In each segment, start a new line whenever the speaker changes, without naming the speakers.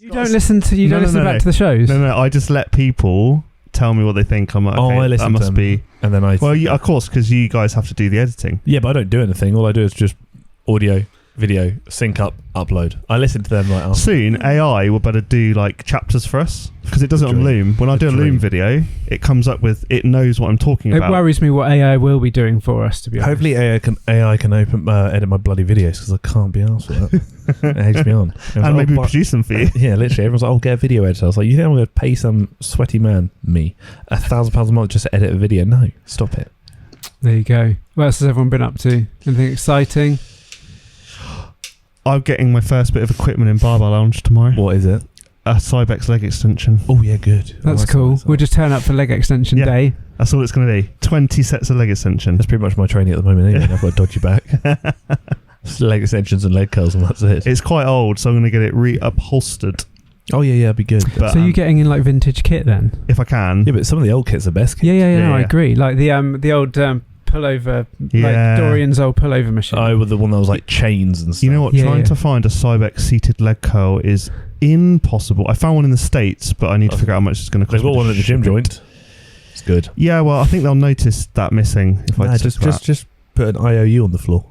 You don't listen back to the shows?
No, I just let people tell me what they think. I'm like, okay,
I listen
that must
to them,
be...
and then I...
Well, yeah, of course, because you guys have to do the editing.
Yeah, but I don't do anything. All I do is just audio, video, sync up, upload. I listen to them like...
Soon, AI will better do like chapters for us, because it does it on Loom. When I do a Loom video, it comes up with... It knows what I'm talking about.
It worries me what AI will be doing for us, to be honest.
Hopefully AI can edit my bloody videos, because I can't be arsed with that. It hates me on.
And maybe produce them for you.
Yeah, literally. Everyone's like, oh, get a video editor. I was like, you think I'm going to pay some sweaty man, me, £1,000 a month just to edit a video? No, stop it.
There you go. What else has everyone been up to? Anything exciting?
I'm getting my first bit of equipment in Barbell Lounge tomorrow.
What is it?
A Cybex leg extension.
Oh, yeah, good.
That's cool. We'll just turn up for leg extension day.
That's all it's going to be. 20 sets of leg extension.
That's pretty much my training at the moment anyway. I've got a dodgy back. Leg extensions and leg curls, and that's it.
It's quite old, so I'm going to get it re-upholstered.
Oh, yeah, that'd be good.
But,
so you're getting in like vintage kit then?
If I can.
Yeah, but some of the old kits are best kits.
Yeah, I agree. Like the old pullover, like Dorian's old pullover machine.
Oh, with the one that was like chains and stuff.
You know what? Trying to find a Cybex seated leg curl is impossible. I found one in the States, but I need to figure out how much it's going to cost.
They've got one at the gym joint. It's good.
Yeah, well, I think they'll notice that missing if I
just put an IOU on the floor.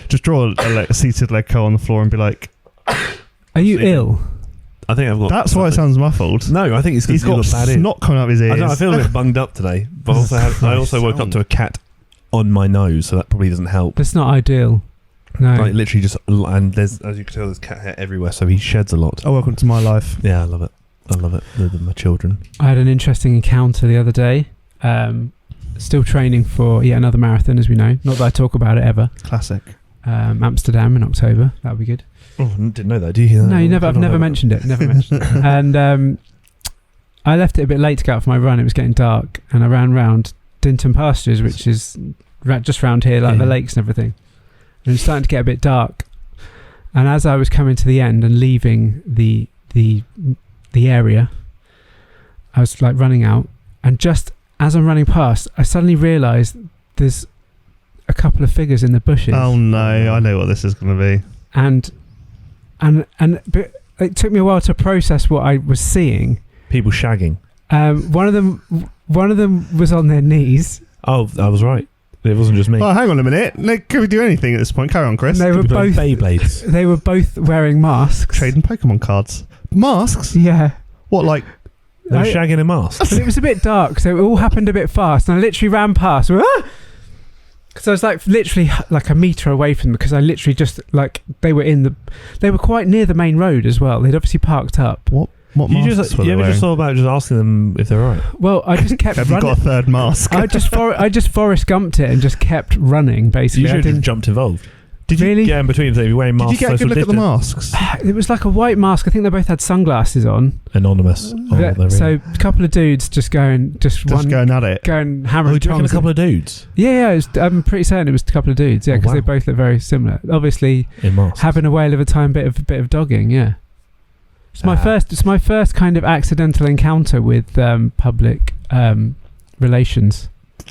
Just draw a seated leg curl on the floor and be like,
"Are you ill?"
I think I've got.
That's why it sounds muffled.
No, I think it's because
he's got snot coming out of his ears.
I feel a bit bunged up today, but I also woke up to a cat on my nose, so that probably doesn't help.
That's not ideal. No,
like literally just, and there's, as you can tell, there's cat hair everywhere, so he sheds a lot.
Oh, welcome to my life.
Yeah, I love it. They're my children.
I had an interesting encounter the other day. Still training for yet another marathon, as we know. Not that I talk about it ever.
Classic.
Amsterdam in October. That would be good.
Oh, I didn't know that. Do you hear that?
No, I've never mentioned it. Never mentioned it. And I left it a bit late to go out for my run. It was getting dark, and I ran round Dinton Pastures, which is just round here, like the lakes and everything. And it was starting to get a bit dark. And as I was coming to the end and leaving the area, I was like running out, and just as I'm running past, I suddenly realised there's a couple of figures in the bushes.
Oh no, I know what this is going to be.
And but it took me a while to process what I was seeing.
People shagging.
One of them was on their knees.
Oh, I was right. It wasn't just me.
Oh, hang on a minute. Can we do anything at this point? Carry on, Chris.
And they were both
Beyblades.
They were both wearing masks.
Trading Pokemon cards. Masks?
Yeah.
What, like?
They were shagging in masks.
But it was a bit dark, so it all happened a bit fast, and I literally ran past. Because I was like literally like a metre away from them, because I literally just like they were quite near the main road as well. They'd obviously parked up.
What masks were they
ever
wearing?
just thought about just asking them if they're right?
Well, I just kept
Have
running.
you got a third mask?
I just Forrest Gumped it and just kept running, basically.
You should have jumped involved.
Did you
really
get in between them? You're wearing masks.
Did you get a good look at the masks?
It was like a white mask. I think they both had sunglasses on.
Anonymous.
So a couple of dudes just going
going at it.
Going hammering.
Oh, do you reckon a couple of dudes?
Yeah. I'm pretty certain it was a couple of dudes. Yeah, because they both look very similar. Obviously,
in masks.
Having a whale of a time, bit of dogging. Yeah. It's my first kind of accidental encounter with public relations.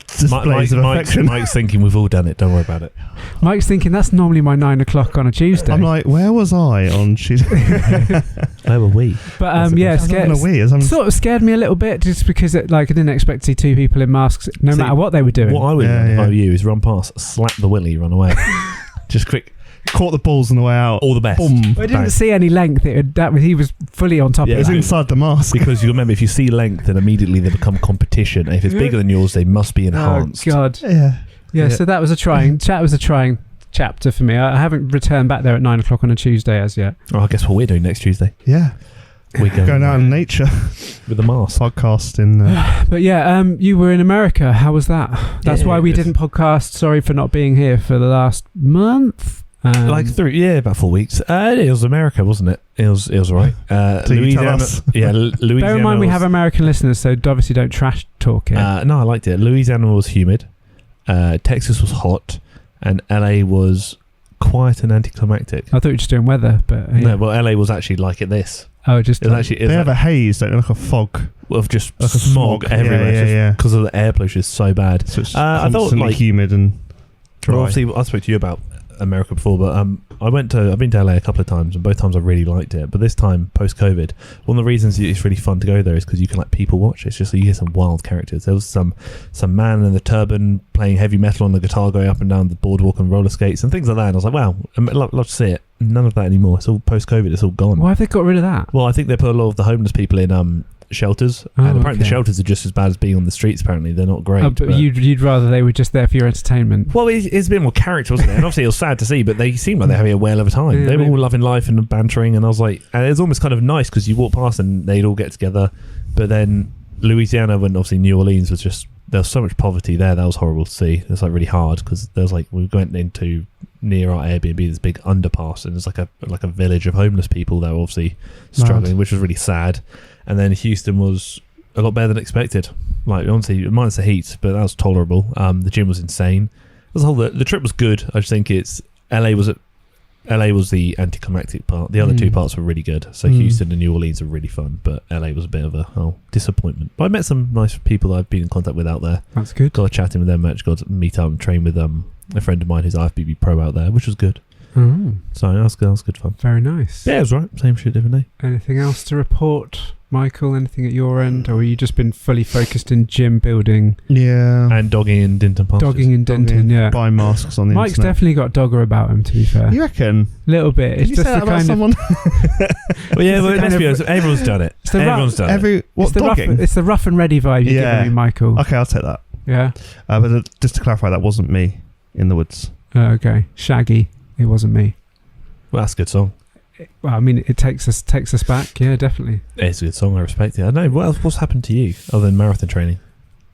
Displays of affection.
Mike's thinking we've all done it. Don't worry about it.
Mike's thinking that's normally my 9 o'clock on a Tuesday.
I'm like, where was I on Tuesday?
Where were we?
But sort of scared me a little bit, just because I didn't expect to see two people in masks, matter what they were doing.
What I would do if I were you is run past, slap the willy, run away. Just quick.
Caught the balls on the way out.
All the best.
Boom.
I didn't see any length. He was fully on top of it.
It was inside the mask.
Because you remember, if you see length, then immediately they become competition. And if it's bigger than yours, they must be enhanced.
Oh, God. Yeah, so that was a trying chapter for me. I haven't returned back there at 9 o'clock on a Tuesday as yet.
Oh, I guess what we're doing next Tuesday.
Yeah. We're going out in nature.
With the mask.
Podcasting.
But yeah, you were in America. How was that? That's why we didn't podcast. Sorry for not being here for the last month.
About 4 weeks. It was America, wasn't it? It was all right. Louisiana. Yeah, Louisiana.
Bear in mind we have American listeners, so obviously don't trash talk it.
No, I liked it. Louisiana was humid. Texas was hot, and LA was quiet and anticlimactic.
I thought you were just doing weather, but
no. Well, LA was actually like this.
Oh, just
they have a haze, don't they? Like a fog
of just
like a
smog everywhere. Because of the air pollution is so bad.
So it's I thought humid and dry.
Well, obviously, I spoke to you about America before, but I've been to LA a couple of times, and both times I really liked it. But this time, post-COVID, one of the reasons it's really fun to go there is because you can like people watch. It's just you hear some wild characters. There was some man in the turban playing heavy metal on the guitar, going up and down the boardwalk and roller skates and things like that. And I was like, wow, I'd love to see it. None of that anymore. It's all post-COVID. It's all gone.
Why have they got rid of that?
Well, I think they put a lot of the homeless people in shelters, and apparently the shelters are just as bad as being on the streets. Apparently they're not great.
But you'd rather they were just there for your entertainment.
Well, it's a bit more character, wasn't it? And obviously it was sad to see, but they seemed like they're having a whale of a time.
Yeah,
they were all loving life and bantering, and I was like, and it was almost kind of nice because you walk past and they'd all get together. But then Louisiana, when obviously New Orleans was just, there was so much poverty there. That was horrible to see. It was like really hard because there was like, we went into near our Airbnb this big underpass, and it's like a village of homeless people that were obviously struggling, which was really sad. And then Houston was a lot better than expected. Like, honestly, minus the heat, but that was tolerable. The gym was insane. The trip was good. I just think LA was the anticlimactic part. The other two parts were really good. So Houston and New Orleans are really fun, but LA was a bit of a disappointment. But I met some nice people that I've been in contact with out there.
That's good.
Got chatting with them. Got to meet up and train with a friend of mine who's IFBB pro out there, which was good. So that was good fun.
Very nice.
Yeah, it was right. Same shit, different day.
Anything else to report, Michael? Anything at your end, or have you just been fully focused in gym building?
Yeah.
And dogging in Denton pastures.
Dogging in Denton, yeah.
Buying masks on the
Mike's
internet.
definitely got dogger about him, to be fair.
You reckon?
A little bit. It's
Can you
just
say that
the
about
kind
someone?
Well, yeah, but let's be honest, everyone's done it. Everyone's done it.
What, dogging?
It's the rough and ready vibe you're giving me, Michael.
Okay, I'll take that.
Yeah.
But just to clarify, that wasn't me in the woods.
Okay. Shaggy. It wasn't me.
Well, that's a good song.
Well, I mean, it takes us back. Yeah, definitely.
It's a good song. I respect it. I don't know. What's happened to you other than marathon training?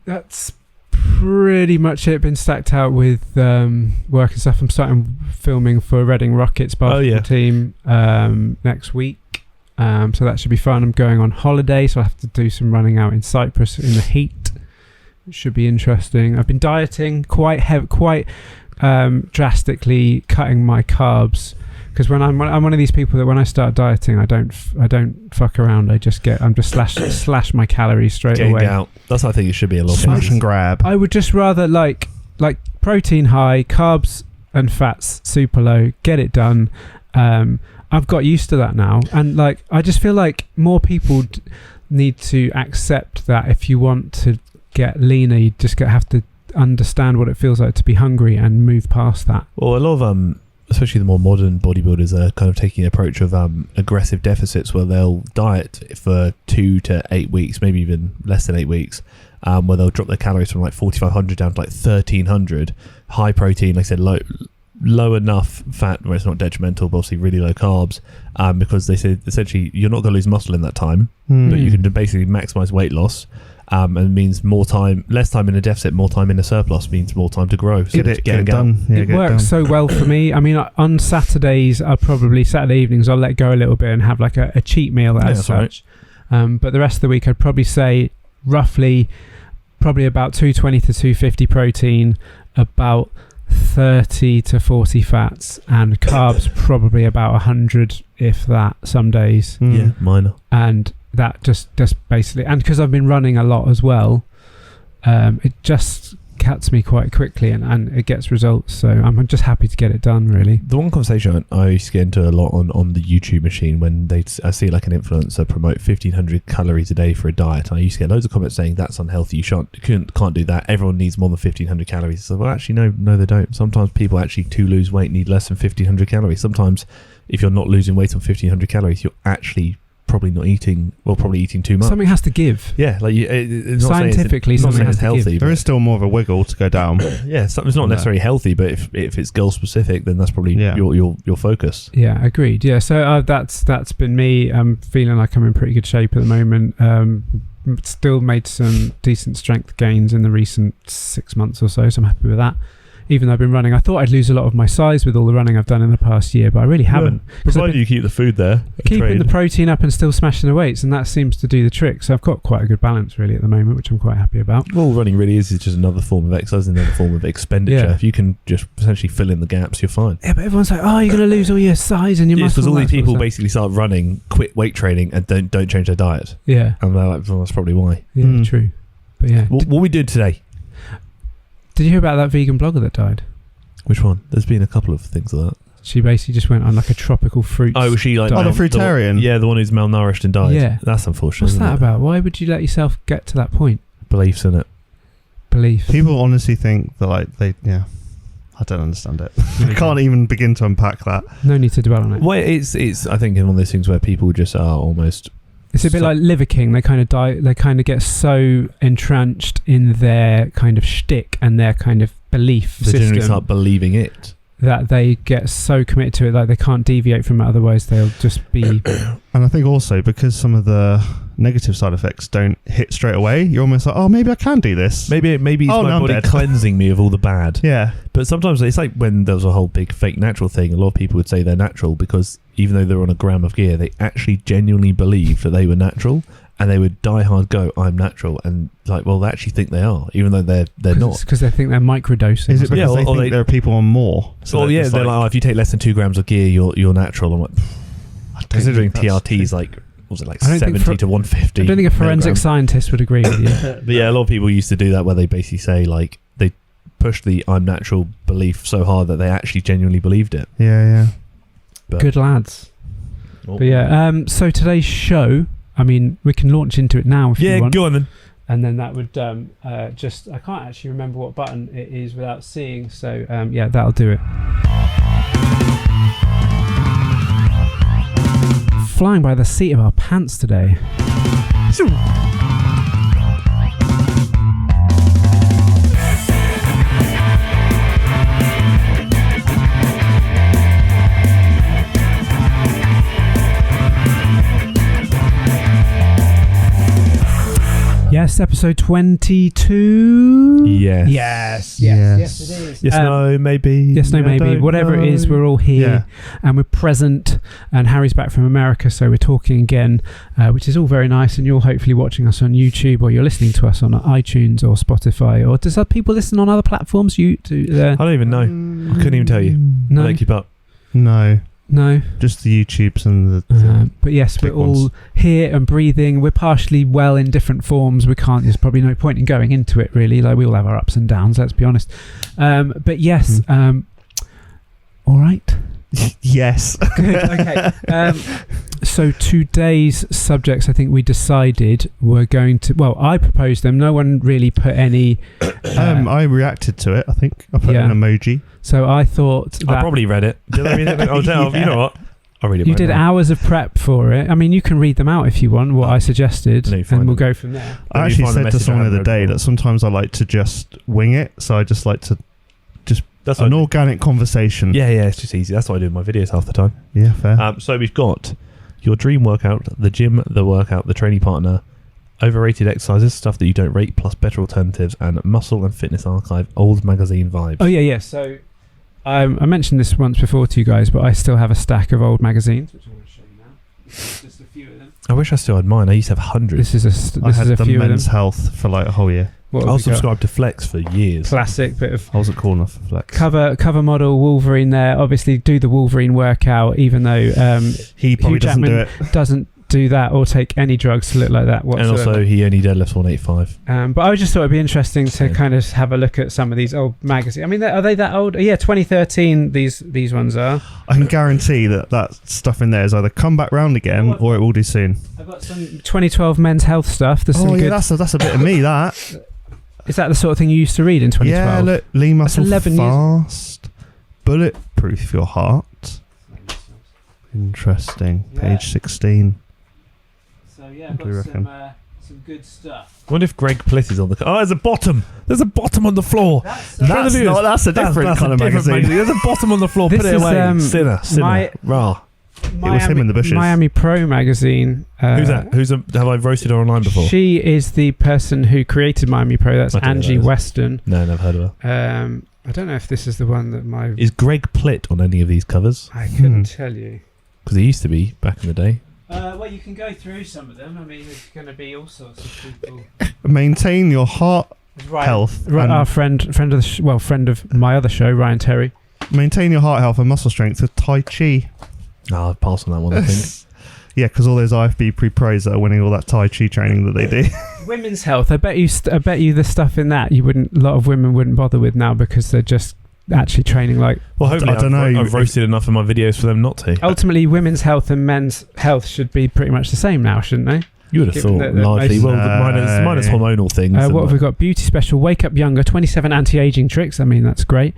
That's pretty much it. Been stacked out with work and stuff. I'm starting filming for Reading Rockets basketball team next week. So that should be fun. I'm going on holiday, so I have to do some running out in Cyprus in the heat. It should be interesting. I've been dieting quite drastically, cutting my carbs. Because I'm one of these people that when I start dieting, I don't fuck around. I'm just slash my calories straight away.
Out. That's how I think it should be a lot.
Smash and grab.
I would just rather like protein high, carbs and fats super low. Get it done. I've got used to that now, and like I just feel like more people need to accept that if you want to get leaner, you just have to understand what it feels like to be hungry and move past that.
Well, a lot of especially the more modern bodybuilders are kind of taking the approach of aggressive deficits where they'll diet for 2 to 8 weeks, maybe even less than 8 weeks, where they'll drop their calories from like 4,500 down to like 1,300. High protein, like I said, low enough fat where it's not detrimental, but obviously really low carbs, because they say essentially you're not going to lose muscle in that time, but you can basically maximize weight loss. And it means less time in a deficit, more time in a surplus means more time to grow. So
Get it done.
It works so well for me. I mean, on Saturdays, Saturday evenings, I'll let go a little bit and have like a cheat meal as such. Right. But the rest of the week, I'd probably say probably about 220 to 250 protein, about 30 to 40 fats, and carbs probably about 100, if that, some days.
Yeah, minor.
And that just basically, and because I've been running a lot as well, it just cuts me quite quickly and it gets results, so I'm just happy to get it done, really.
The one conversation I used to get into a lot on the YouTube machine when I see like an influencer promote 1,500 calories a day for a diet, I used to get loads of comments saying that's unhealthy, you can't do that, everyone needs more than 1,500 calories. So, well, actually no they don't. Sometimes people actually to lose weight need less than 1,500 calories. Sometimes if you're not losing weight on 1,500 calories, you're actually probably eating too much.
Something has to give.
Yeah, like it's
scientifically, something has to
healthy.
give.
There is still more of a wiggle to go down.
Yeah, something's not necessarily healthy, but if it's goal specific, then that's probably your focus.
Yeah, agreed. Yeah, so that's been me. I'm feeling like I'm in pretty good shape at the moment. Still made some decent strength gains in the recent 6 months or so I'm happy with that. Even though I've been running, I thought I'd lose a lot of my size with all the running I've done in the past year, but I really haven't.
Provided you keep the food there.
Keeping the protein up and still smashing the weights, and that seems to do the trick. So I've got quite a good balance really at the moment, which I'm quite happy about.
Well, running really is just another form of exercise, another form of expenditure.
Yeah.
If you can just essentially fill in the gaps, you're fine.
Yeah, but everyone's like, oh, you're going to lose all your size and your muscle.
Because all these people basically start running, quit weight training, and don't change their diet.
Yeah.
And they're like, well, that's probably why.
Yeah, true. But yeah.
What we did today?
Did you hear about that vegan blogger that died?
Which one? There's been a couple of things like that.
She basically just went on like a tropical fruit.
Oh, was she like...
the fruitarian?
The one who's malnourished and died.
Yeah.
That's unfortunate.
What's that about? Why would you let yourself get to that point?
Beliefs in it.
Belief.
People honestly think that I don't understand it. I can't even begin to unpack that.
No need to dwell on it.
Well, it's I think one of those things where people just are almost...
It's a bit like Liver King. They kind of die. They kind of get so entrenched in their kind of shtick and their kind of belief
They generally
system
start believing it.
that they get so committed to it, like they can't deviate from it. Otherwise, they'll just be.
And I think also because some of the negative side effects don't hit straight away, you're almost like, oh, maybe I can do this.
Maybe it's my body cleansing me of all the bad.
Yeah.
But sometimes it's like when there was a whole big fake natural thing, a lot of people would say they're natural because even though they're on a gram of gear, they actually genuinely believed that they were natural, and they would die hard go, I'm natural, and like, well, they actually think they are, even though they're not.
Because they think they're microdosing.
Is it because they think there are people on more?
So they're like, oh, if you take less than 2 grams of gear, you're natural. I'm like, considering TRT's like, what was it, like 70 to 150?
I don't think a forensic scientist would agree with you.
But yeah, a lot of people used to do that where they basically say like they push the I'm natural belief so hard that they actually genuinely believed it.
Yeah.
But,
Good lads.
Oh.
But yeah, so today's show, I mean, we can launch into it now if you want.
Yeah, go on then.
And then that would just, I can't actually remember what button it is without seeing. So yeah, that'll do it. Flying by the seat of our pants today. Yes, episode 22.
Yes.
Yes, it is.
Yes, no, maybe.
Yes, no, maybe. Whatever it is, we're all here and we're present. And Harry's back from America, so we're talking again, which is all very nice. And you're hopefully watching us on YouTube, or you're listening to us on iTunes or Spotify. Or does people listen on other platforms? I
don't even know. I couldn't even tell you.
No.
I don't keep up.
No.
Just the YouTubes and the
but yes, we're all
ones.
here and breathing. We're partially well in different forms. There's probably no point in going into it really. Like, we all have our ups and downs, let's be honest. But yes, all right.
Yes.
Good. Okay. So today's subjects, I think we decided were going to. Well, I proposed them. No one really put any.
I reacted to it. I think I put an emoji.
So I thought that
I probably read it. Did I read it? You know what? I'll read it.
You did hours of prep for it. I mean, you can read them out if you want. What I suggested, and we'll go from there.
I actually said to someone the other day that sometimes I like to just wing it. So I just like to That's an organic conversation.
Yeah, it's just easy. That's what I do in my videos half the time.
Yeah, fair.
So we've got your dream workout, the gym, the workout, the training partner, overrated exercises, stuff that you don't rate, plus better alternatives, and muscle and fitness archive, old magazine vibes.
Oh, yeah. So I mentioned this once before to you guys, but I still have a stack of old magazines, which I'm going to show you now. Just a few of them.
I wish I still had mine. I used to have hundreds.
I had the Men's Health for like a whole year.
I was subscribed to Flex for years.
Classic bit of.
I wasn't cool enough for Flex.
Cover model Wolverine there. Obviously, do the Wolverine workout, even though
he probably doesn't do it.
Doesn't do that or take any drugs to look like that whatsoever.
And also, he only deadlifts 185.
But I just thought it'd be interesting to kind of have a look at some of these old magazines. I mean, are they that old? Yeah, 2013. These ones are.
I can guarantee that stuff in there is either come back round again or it will do soon.
I've got some 2012 Men's Health stuff. There's some good.
That's a bit of me. That.
Is that the sort of thing you used to read in 2012?
Yeah, look, lean muscle
11
fast, bulletproof your heart. Interesting. Page 16.
So yeah, I've got some good stuff.
I wonder if Greg Plitt is on the. Oh, there's a bottom. There's a bottom on the floor.
That's a different kind of magazine.
There's a bottom on the floor. Put it away. Sinner. Rah.
It was him in the bushes.
Miami Pro magazine.
Who's that? Have I roasted her online before?
She is the person who created Miami Pro. That's Angie Weston.
No, never heard of
her. I don't know if this is the one that
Is Greg Plitt on any of these covers?
I couldn't tell you.
Because he used to be back in the day.
Well, you can go through some of them. I mean, there's going to be all sorts of people.
Maintain your heart health.
Our friend of my other show, Ryan Terry.
Maintain your heart health and muscle strength with Tai Chi.
I'll pass on that one, I think.
Yeah, because all those IFB pre-pros that are winning all that Tai Chi training that they do.
Women's health. I bet you the stuff in that a lot of women wouldn't bother with now because they're just actually training like.
Well, hopefully
I don't know.
I've roasted enough in my videos for them not to.
Ultimately, women's health and men's health should be pretty much the same now, shouldn't they?
You would have
Given
thought
that
largely.
most-
Well, minus hormonal things.
What have we got? Beauty special, wake up younger, 27 anti-aging tricks. I mean, that's great.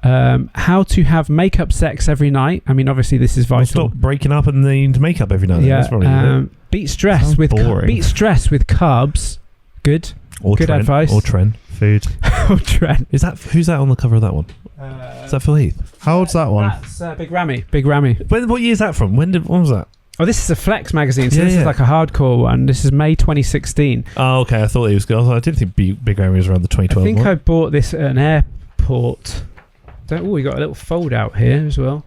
How to have makeup sex every night. I mean, obviously this is vital.
Stop breaking up and needing to make up every night.
Yeah.
That's probably it.
Beat stress
Sounds
with
boring.
beat stress with carbs. Good.
Or
good
Trent,
advice.
Or Trent.
Food.
Oh, Trent.
Who's that on the cover of that one? Is that Phil Heath?
How old's that one?
That's Big Ramy. Big Ramy.
What year is that from? When was that?
Oh, this is a Flex magazine, so
Yeah,
this
yeah.
is like a hardcore one. This is May 2016.
Oh, okay. I thought he was good. I didn't think Big Ramy was around the 2012
I think
one.
I bought this at an airport. Oh, we got a little fold out here as well.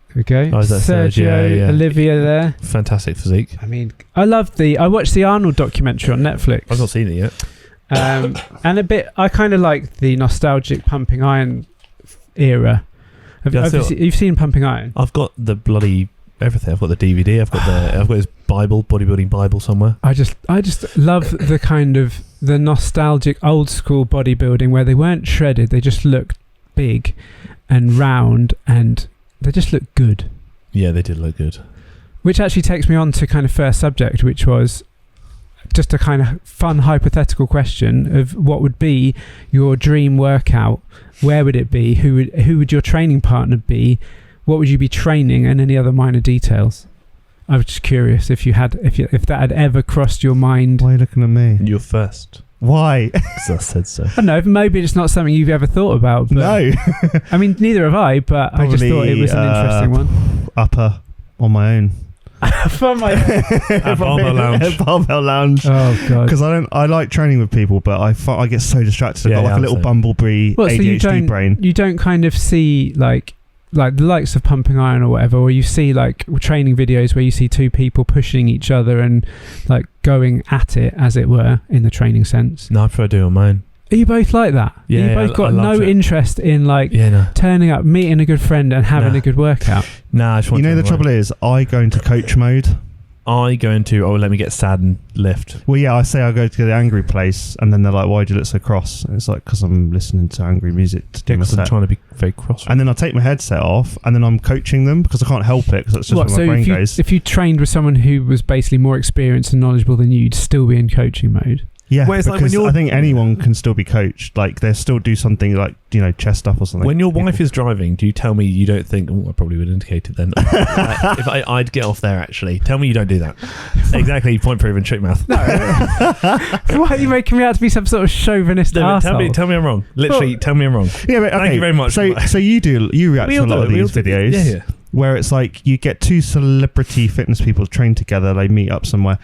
There we go.
Oh, is that
Sergio,
yeah.
Olivia there.
Fantastic physique.
I mean, I watched the Arnold documentary on Netflix.
I've not seen it yet.
And a bit, I kind of like the nostalgic Pumping Iron era. You've seen Pumping Iron?
I've got the bloody everything. I've got the DVD. I've got his Bible, bodybuilding Bible somewhere.
I just love the kind of the nostalgic old school bodybuilding where they weren't shredded. They just looked big and round, and they just looked good.
Yeah, they did look good.
Which actually takes me on to kind of first subject, which was just a kind of fun hypothetical question of what would be your dream workout. Where would it be? Who would your training partner be? What would you be training, and any other minor details? I was just curious if that had ever crossed your mind.
Why are you looking at me?
You're first.
Why?
Because I said so.
I don't know. Maybe it's not something you've ever thought about. But
No.
I mean, neither have I. But I just thought it was an interesting one.
Upper on my own.
For my
Barbell lounge.
Barbell lounge.
Oh god.
Because I like training with people, but I get so distracted. I've got like a little bumblebee ADHD brain.
You don't kind of see like the likes of Pumping Iron or whatever, or you see like training videos where you see two people pushing each other and like going at it, as it were, in the training sense.
No, I prefer doing on mine.
Are you both like that?
Yeah,
you both got
I
no
loved it.
interest in like turning up, meeting a good friend, and having a good workout.
Nah, I just want
You know, the trouble is, I go into coach mode.
I go into, let me get sad and lift.
Well, yeah, I say I go to the angry place, and then they're like, why do you look so cross? And it's like, because I'm listening to angry music to do my
Because I'm
set.
trying to be very cross.
And then I take my headset off, and then I'm coaching them because I can't help it, because that's just where my brain goes.
If you trained with someone who was basically more experienced and knowledgeable than you, you'd still be in coaching mode.
Yeah,
Well, it's like when
because
you're-
I think anyone can still be coached. Like, they still do something like, chest up or something.
When your wife is driving, do you tell me you don't think, I probably would indicate it then. If I'd get off there, actually. Tell me you don't do that. Exactly, point proven, trick mouth.
No. Why are you making me out to be some sort of chauvinist arsehole?
Tell me I'm wrong. Literally, tell me I'm wrong.
Yeah, but, okay,
Thank you very much.
So you react
We
to
all
a lot
do
of
it. We all
these
do it.
videos
Yeah.
where it's like you get two celebrity fitness people train together, they meet up somewhere.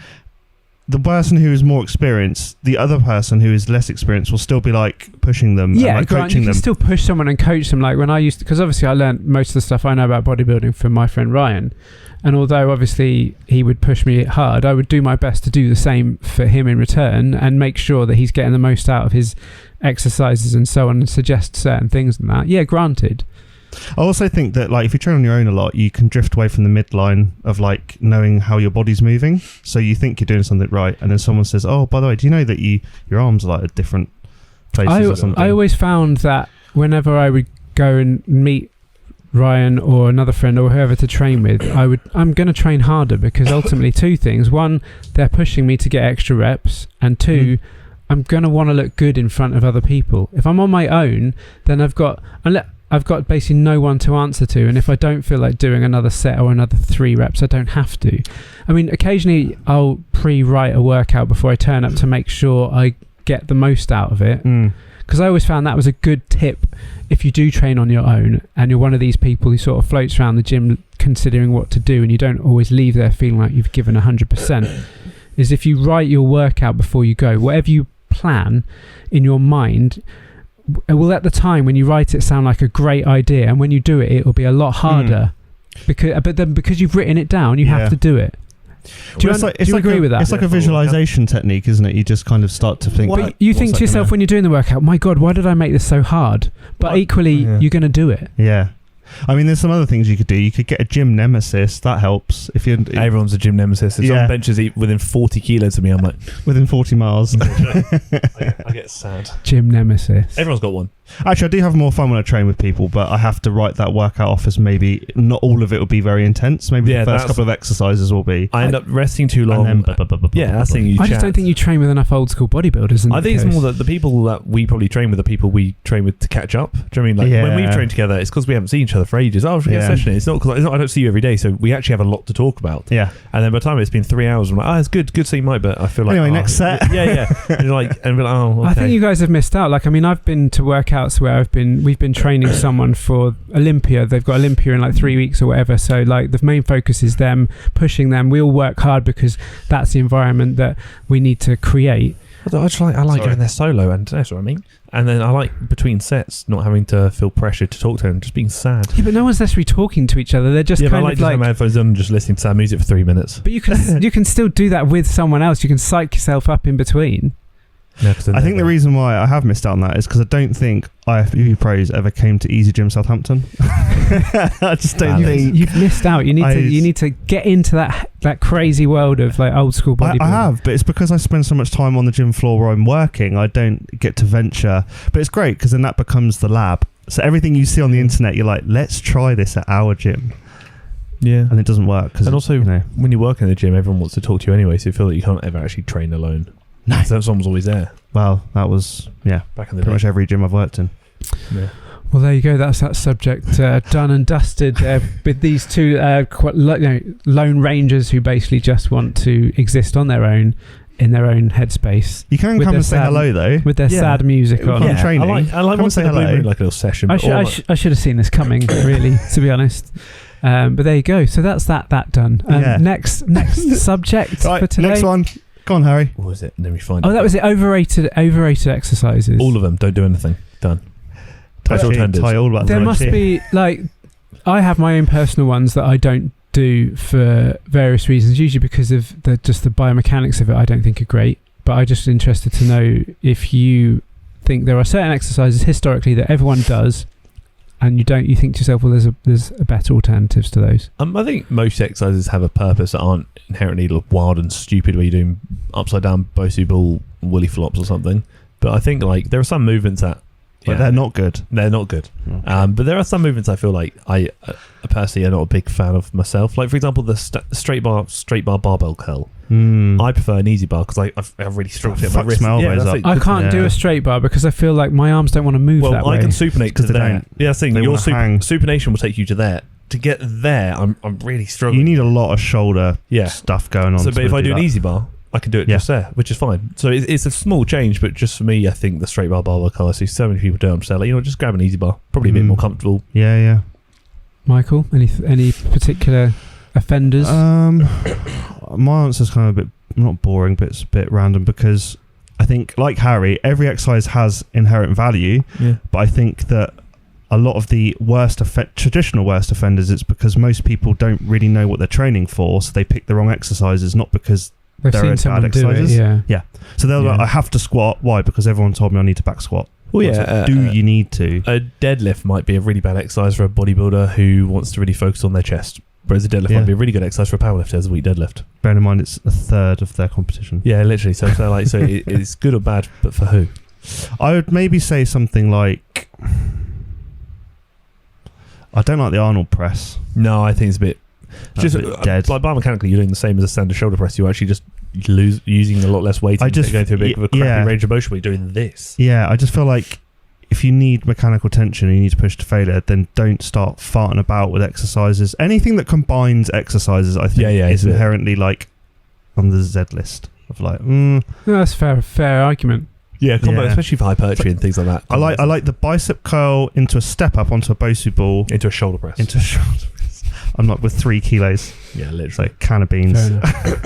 The person who is more experienced, the other person who is less experienced will still be like pushing them and like
Grant,
coaching
you can
them.
still push someone and coach them. Like when I used to, because obviously I learned most of the stuff I know about bodybuilding from my friend Ryan. And although obviously he would push me hard, I would do my best to do the same for him in return and make sure that he's getting the most out of his exercises and so on, and suggest certain things and that. Yeah, granted.
I also think that like if you train on your own a lot, you can drift away from the midline of like knowing how your body's moving. So you think you're doing something right, and then someone says, "Oh, by the way, do you know that your arms are like at different places or something?"
I always found that whenever I would go and meet Ryan or another friend or whoever to train with, I'm going to train harder, because ultimately two things: one, they're pushing me to get extra reps, and two, I'm going to want to look good in front of other people. If I'm on my own, then I've got basically no one to answer to, and if I don't feel like doing another set or another 3 reps, I don't have to. I mean, occasionally I'll pre-write a workout before I turn up to make sure I get the most out of it, because I always found that was a good tip if you do train on your own and you're one of these people who sort of floats around the gym considering what to do, and you don't always leave there feeling like you've given 100%, is if you write your workout before you go, whatever you plan in your mind will at the time when you write it sound like a great idea, and when you do it it'll be a lot harder because you've written it down, you have to do it. Do you agree with that?
It's like a visualization technique, isn't it? You just kind of start to think.
But you think to yourself when you're doing the workout, my God, why did I make this so hard? But equally, you're going to do it.
Yeah. I mean, there's some other things you could do. You could get a gym nemesis. That helps. If you're
Everyone's a gym nemesis. If someone benches within 40 kilos of me, I'm like...
within 40 miles.
I get sad.
Gym nemesis.
Everyone's got one.
Actually, I do have more fun when I train with people, but I have to write that workout off as maybe not all of it will be very intense. Maybe the first couple of exercises will be.
I end up resting too long. Yeah, that's the thing.
I just don't think you train with enough old school bodybuilders.
I think it's more that the people that we probably train with are people we train with to catch up. Do you know what I mean? Like when we've trained together, it's because we haven't seen each other for ages. Oh, we get a session. It's not because I don't see you every day, so we actually have a lot to talk about.
Yeah.
And then by the time it's been 3 hours, I'm like, it's good seeing Mike, but I feel like
anyway, next set.
Yeah. And you're like, and we're like, okay.
I think you guys have missed out. Like, I mean, I've been to workouts where we've been training someone for Olympia. They've got Olympia in like 3 weeks or whatever. So like the main focus is them, pushing them. We all work hard because that's the environment that we need to create.
I like going there solo, and that's what I mean. And then I like between sets not having to feel pressure to talk to them, just being sad.
Yeah, but no one's necessarily talking to each other. They're just
kind
of
like just having my headphones on and just listening to sad music for 3 minutes.
But you can still do that with someone else. You can psych yourself up in between.
No,
I think the reason why I have missed out on that is because I don't think IFBB pros ever came to Easy Gym Southampton. I just don't think
you've missed out. You need to get into that crazy world of like old school bodybuilding.
I have, but it's because I spend so much time on the gym floor where I'm working. I don't get to venture, but it's great because then that becomes the lab. So everything you see on the internet, you're like, let's try this at our gym.
Yeah,
and it doesn't work.
And also, when you work in the gym, everyone wants to talk to you anyway, so you feel like you can't ever actually train alone.
No,
so someone's always there.
Well, that was
back in the
pretty much every gym I've worked in.
Yeah.
Well, there you go. That's that subject done and dusted with these two lone rangers who basically just want to exist on their own in their own headspace.
You can come and say hello though,
with their sad music on.
Yeah, training.
I like to say hello, like a little session.
I should have seen this coming, really, to be honest. But there you go. So that's that done. Next subject for today.
Next one. Go on, Harry.
What was it? Let me find.
That was it. Overrated exercises.
All of them. Don't do anything. Done.
There must be I have my own personal ones that I don't do for various reasons. Usually because of the biomechanics of it. I don't think are great. But I'm just interested to know if you think there are certain exercises historically that everyone does, and you think to yourself, well, there's a better alternatives to those.
I think most exercises have a purpose that aren't inherently wild and stupid, where you're doing upside down Bosu ball willy flops or something. But I think there are some movements that
they're not good.
They're not good.
Okay.
But there are some movements I feel like I personally am not a big fan of myself. Like for example, the straight bar barbell curl. I prefer an easy bar because I've really struggled to get my wrist.
I can't do a straight bar because I feel like my arms don't want to move that way.
I can supinate to there.
Don't.
Yeah, that's the thing. Your supination will take you to there. To get there, I'm really struggling.
You need a lot of shoulder stuff going on.
So, but if I do an easy bar, I can do it just there, which is fine. So it's a small change, but just for me, I think the straight bar barbell curl, I see so many people do it. I'm just like, just grab an easy bar. Probably a bit more comfortable.
Yeah.
Michael, any particular offenders?
My answer's kind of a bit, not boring, but it's a bit random because I think, like Harry, every exercise has inherent value, but I think that a lot of the traditional worst offenders, it's because most people don't really know what they're training for, so they pick the wrong exercises, not because
they've seen someone bad exercises. Do it,
yeah. So they're like, I have to squat. Why? Because everyone told me I need to back squat.
Well, yeah.
Do you need to?
A deadlift might be a really bad exercise for a bodybuilder who wants to really focus on their chest. Whereas a deadlift might be a really good exercise for a powerlifter as a weak deadlift.
Bearing in mind, it's a third of their competition.
Yeah, literally. So it's good or bad, but for who?
I would maybe say something like, I don't like the Arnold press.
No, I think it's a bit
dead.
Like biomechanically, you're doing the same as a standard shoulder press. You're actually just using a lot less weight and going through a bit of a crappy range of motion. We're doing this. Yeah,
I just feel like if you need mechanical tension and you need to push to failure, then don't start farting about with exercises. Anything that combines exercises, I think, is inherently on the Z list of
No, that's fair argument.
Yeah, especially for hypertrophy and things like that.
I like the bicep curl into a step up onto a Bosu ball,
into a shoulder press.
I'm not with 3 kilos.
Yeah, literally.
It's like a can of beans.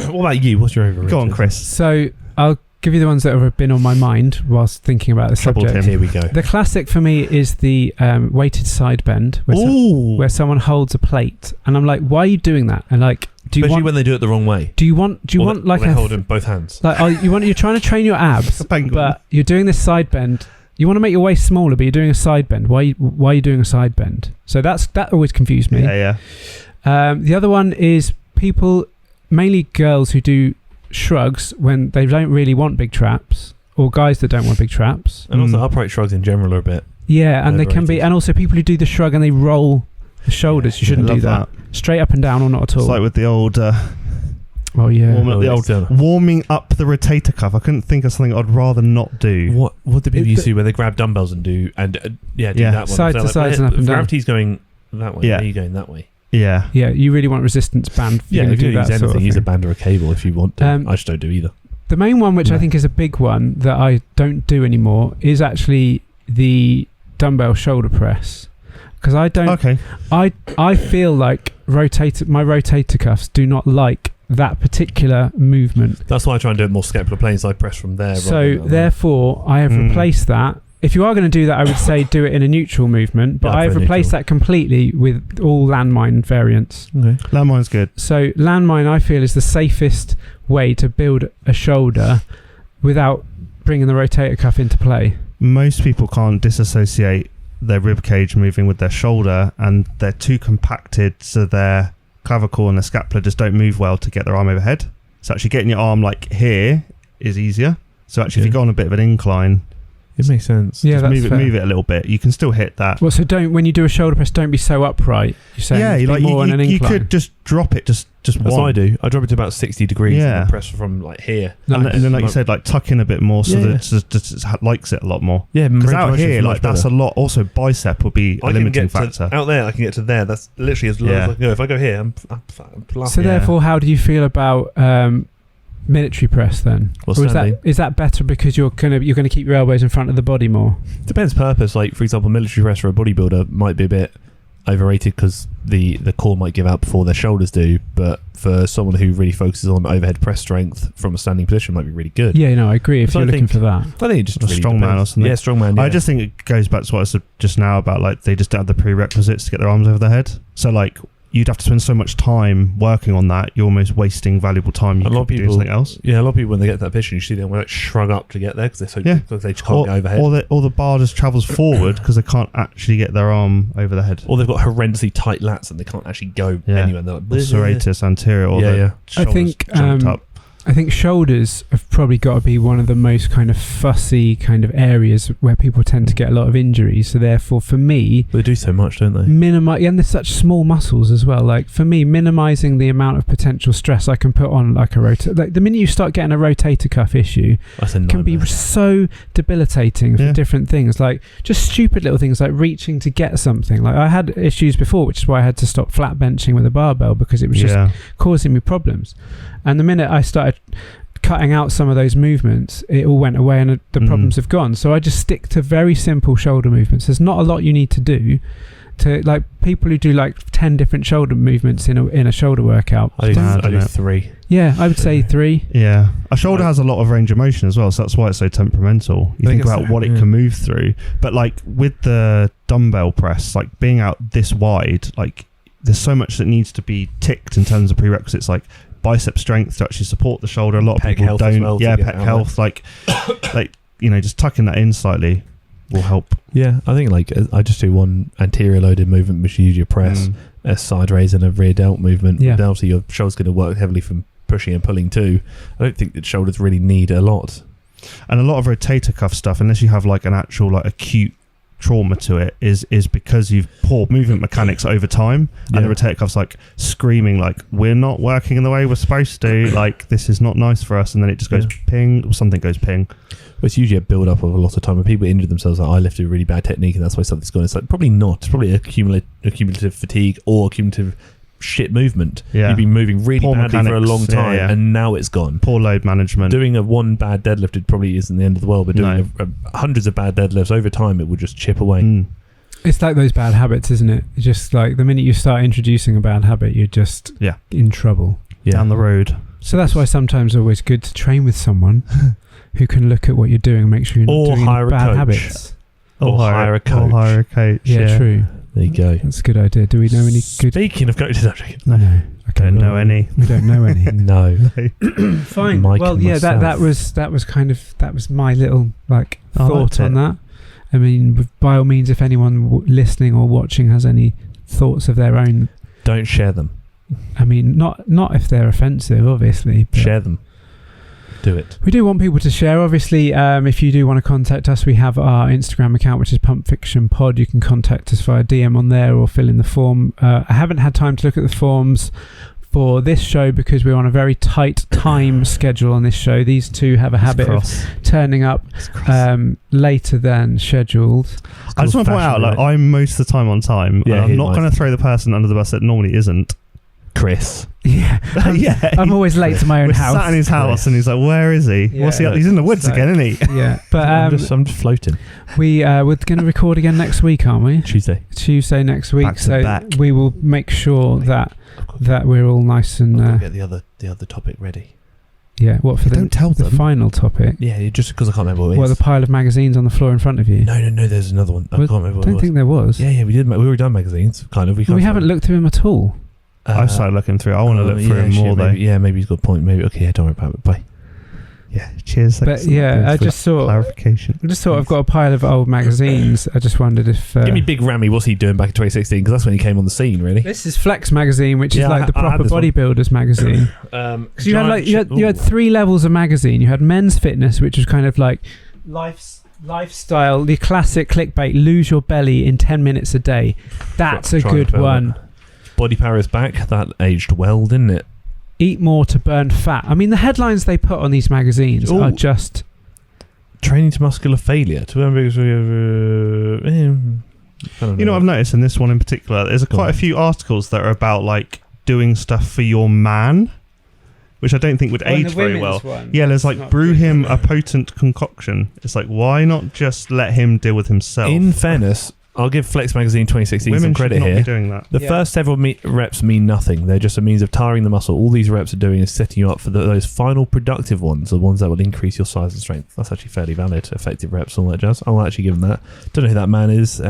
What about you? What's your overrated?
Go on, Chris.
So I'll give you the ones that have been on my mind whilst thinking about the subject.
Here we go.
The classic for me is the weighted side bend, where someone holds a plate, and I'm like, why are you doing that? And
especially when they do it the wrong way.
Do you want
they hold in both hands?
You're trying to train your abs, but you're doing this side bend. You want to make your waist smaller, but you're doing a side bend. Why are you doing a side bend? So that always confused me.
Yeah.
The other one is people, mainly girls, who do shrugs when they don't really want big traps, or guys that don't want big traps.
And also upright shrugs in general are a bit.
Yeah, and they can be, and also people who do the shrug and they roll the shoulders. You shouldn't do that. Straight up and down or not at all.
It's like with the old.
Oh yeah,
warming up the rotator cuff. I couldn't think of something I'd rather not do.
What do people used to do where they grab dumbbells and do that one
side to side and up and down.
Gravity's going that way. Yeah, you going that way.
Yeah.
You really want resistance band.
Yeah, if you use anything, use a band or a cable if you want to. I just don't do either.
The main one, which I think is a big one that I don't do anymore, is actually the dumbbell shoulder press. Because I don't. Okay. I feel like my rotator cuffs do not like that particular movement.
That's why I try and do it more scapular plane, so I press from there.
So therefore, I have replaced that. If you are going to do that, I would say do it in a neutral movement, but I have replaced that completely with all landmine variants.
Okay. Landmine's good.
So landmine, I feel, is the safest way to build a shoulder without bringing the rotator cuff into play.
Most people can't disassociate their rib cage moving with their shoulder, and they're too compacted, so their clavicle and the scapula just don't move well to get their arm overhead. So actually getting your arm like here is easier. So actually if you go on a bit of an incline,
it makes sense.
Yeah,
just move it a little bit. You can still hit that.
Well, so when you do a shoulder press, don't be so upright. You're saying
you could just drop it just
That's
one.
what I do. I drop it to about 60 degrees and then press from like here.
And then like you said, like tuck in a bit more so that it just likes it a lot more.
Yeah,
because out here, like that's a lot. Also, bicep would be a limiting factor.
Out there, I can get to there. That's literally as low as I can go. If I go here, I'm plus.
So therefore, how do you feel about military press then?
Or
is that better because you're gonna keep your elbows in front of the body more?
Depends purpose. Like for example, military press for a bodybuilder might be a bit overrated because the core might give out before their shoulders do, but for someone who really focuses on overhead press strength from a standing position might be really good.
Yeah, no, I agree. If you're looking for that,
I think it just really
strongman or something.
Yeah, strongman. Yeah.
I just think it goes back to what I said just now about like they just don't have the prerequisites to get their arms over their head. So like you'd have to spend so much time working on that, you're almost wasting valuable time. You could be doing something else.
Yeah, a lot of people when they get to that position, you see them like shrug up to get there because they just can't get overhead.
Or the bar just travels forward because they can't actually get their arm over the head.
Or they've got horrendously tight lats and they can't actually go anywhere. They're like,
serratus anterior. Or the shoulders jumped up.
I think shoulders have probably got to be one of the most kind of fussy kind of areas where people tend to get a lot of injuries. So therefore, for me,
they do so much, don't they?
And they're such small muscles as well. Like for me, minimizing the amount of potential stress I can put on like a rotator. Like the minute you start getting a rotator cuff issue, can be so debilitating for different things. Like just stupid little things like reaching to get something. Like I had issues before, which is why I had to stop flat benching with a barbell because it was just causing me problems. And the minute I started cutting out some of those movements, it all went away and the problems have gone. So I just stick to very simple shoulder movements. There's not a lot you need to do. To like people who do like 10 different shoulder movements in a shoulder workout.
I do 3.
Yeah, I would say 3.
Yeah, a shoulder has a lot of range of motion as well, so that's why it's so temperamental. You think about what it can move through, but like with the dumbbell press, like being out this wide, like there's so much that needs to be ticked in terms of prerequisites, like bicep strength to actually support the shoulder. A lot of people don't. Pec health. Like just tucking that in slightly will help.
Yeah, I think like I just do one anterior loaded movement, which is usually a press, a side raise, and a rear delt movement. Yeah. Then obviously your shoulder's going to work heavily from pushing and pulling too. I don't think that shoulders really need a lot.
And a lot of rotator cuff stuff, unless you have like an actual like acute trauma to it, is because you've poor movement mechanics over time, and the rotator cuff's like screaming like we're not working in the way we're supposed to, like this is not nice for us, and then it just goes ping, or something goes ping.
Well, it's usually a build up of a lot of time when people injure themselves, like I lifted a really bad technique and that's why something's gone. It's like probably not. It's probably accumulative fatigue or accumulative shit movement. You've been moving really badly mechanics for a long time and now it's gone.
Poor load management.
Doing a one bad deadlift, it probably isn't the end of the world, but doing hundreds of bad deadlifts over time, it will just chip away.
It's like those bad habits, isn't it? Just like the minute you start introducing a bad habit, you're just in trouble
down the road.
So that's why sometimes it's always good to train with someone who can look at what you're doing and make sure you're not doing any bad habits.
Or hire a coach.
Or hire a coach.
Yeah, true.
There you go.
That's a good idea. Do we know any good...
Speaking of coaches,
no. Okay,
don't know any.
We don't know any.
No.
Fine. Well, yeah, that was my little like thought on that. I mean, by all means, if anyone listening or watching has any thoughts of their own,
don't share them.
I mean, not if they're offensive, obviously.
Share them. Do it.
We do want people to share. Obviously, if you do want to contact us, we have our Instagram account, which is Pump Fiction Pod. You can contact us via DM on there or fill in the form. I haven't had time to look at the forms for this show because we're on a very tight time schedule on this show. These two have a habit of turning up later than scheduled.
I just want to point out, like, I'm most of the time on time.
Yeah,
I'm not going to throw the person under the bus that normally isn't.
Chris.
Yeah, I'm always late to my own house.
Sat in his house, and he's like, "Where is he?
Yeah,
What's he up? He's in the woods again, isn't he?"
Yeah, but
I'm just floating.
we're going to record again next week, aren't we? Tuesday next week.
Back to
so
back.
we will make sure that we're all nice and
get the other topic ready.
Yeah, what for
Don't tell
the
them.
final topic?
Yeah, just because I can't remember what it is.
What, the pile of magazines on the floor in front of you?
No, there's another one. I can't remember what it
I don't
was.
think there was.
Yeah, we did. We already done magazines, kind of.
We haven't looked through them at all.
I've started looking through. I want to look through him more, though.
Maybe he's got a point. Maybe. Okay, don't worry about it. Bye.
Yeah, cheers.
But yeah, I just thought
clarification.
I've got a pile of old magazines. I just wondered if
give me Big Rammy. What's he doing back in 2016? Because that's when he came on the scene, really.
This is Flex magazine, which is like the
I had
proper
this one.
bodybuilders magazine. Because you had 3 levels of magazine. You had men's fitness, which was kind of like lifestyle, the classic clickbait: lose your belly in 10 minutes a day. That's a good one.
Body Power is back. That aged well, didn't it?
Eat more to burn fat. I mean, the headlines they put on these magazines are just
training to muscular failure.
You know, I've noticed in this one in particular, there's quite a few articles that are about like doing stuff for your man, which I don't think would age very well. Yeah, there's like brew him a potent concoction. It's like, why not just let him deal with himself?
In fairness, I'll give Flex Magazine 2016 some credit
should not
here.
Be doing that.
The first several reps mean nothing. They're just a means of tiring the muscle. All these reps are doing is setting you up for those final productive ones, the ones that will increase your size and strength. That's actually fairly valid. Effective reps, all that jazz. I'll actually give him that. Don't know who that man is.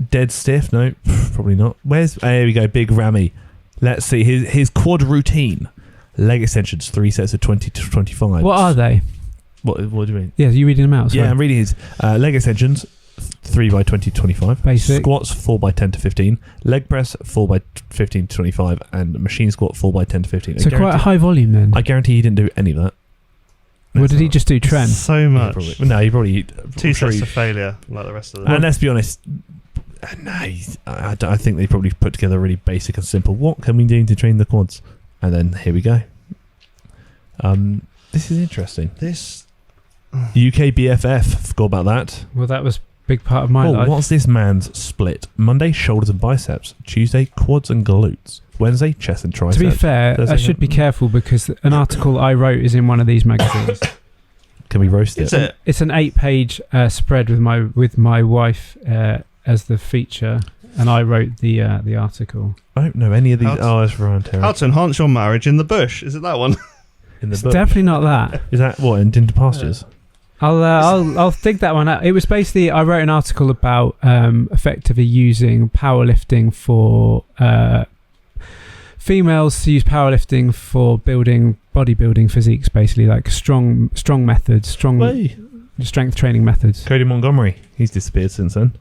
Dead stiff? No, probably not. There we go, Big Rammy. Let's see his quad routine. Leg extensions, 3 sets of 20 to 25.
What are they?
What do you mean?
Yeah, you reading them out? Sorry.
Yeah, I'm reading his leg extensions. 3 by 20 to 25.
Basic.
Squats 4 by 10 to 15. Leg press 4 by 15 to 25. And machine squat 4 by 10 to 15.
So quite a high volume then.
I guarantee he didn't do any of that.
Or did he just do trend?
So much.
He probably
2 sets of failure like the rest of them.
And let's be honest, I think they probably put together really basic and simple. What can we do to train the quads? And then here we go. This is interesting.
This
UK BFF. Forgot about that.
Well, that was big part of my life.
What's this man's split? Monday, shoulders and biceps. Tuesday, quads and glutes. Wednesday, chest and triceps.
To be fair, I should be careful because an article I wrote is in one of these magazines.
Can we roast it?
It's an 8-page spread with my wife as the feature, and I wrote the article.
I don't know any of these. That's FRANTIC.
How to enhance your marriage in the bush? Is it that one?
In the
it's
book.
definitely not that.
Is that what in Into Pastures?
I'll dig that one out. It was basically I wrote an article about effectively using powerlifting for females to use powerlifting for building bodybuilding physiques, basically like strong methods, strength training methods.
Cody Montgomery, he's disappeared since then.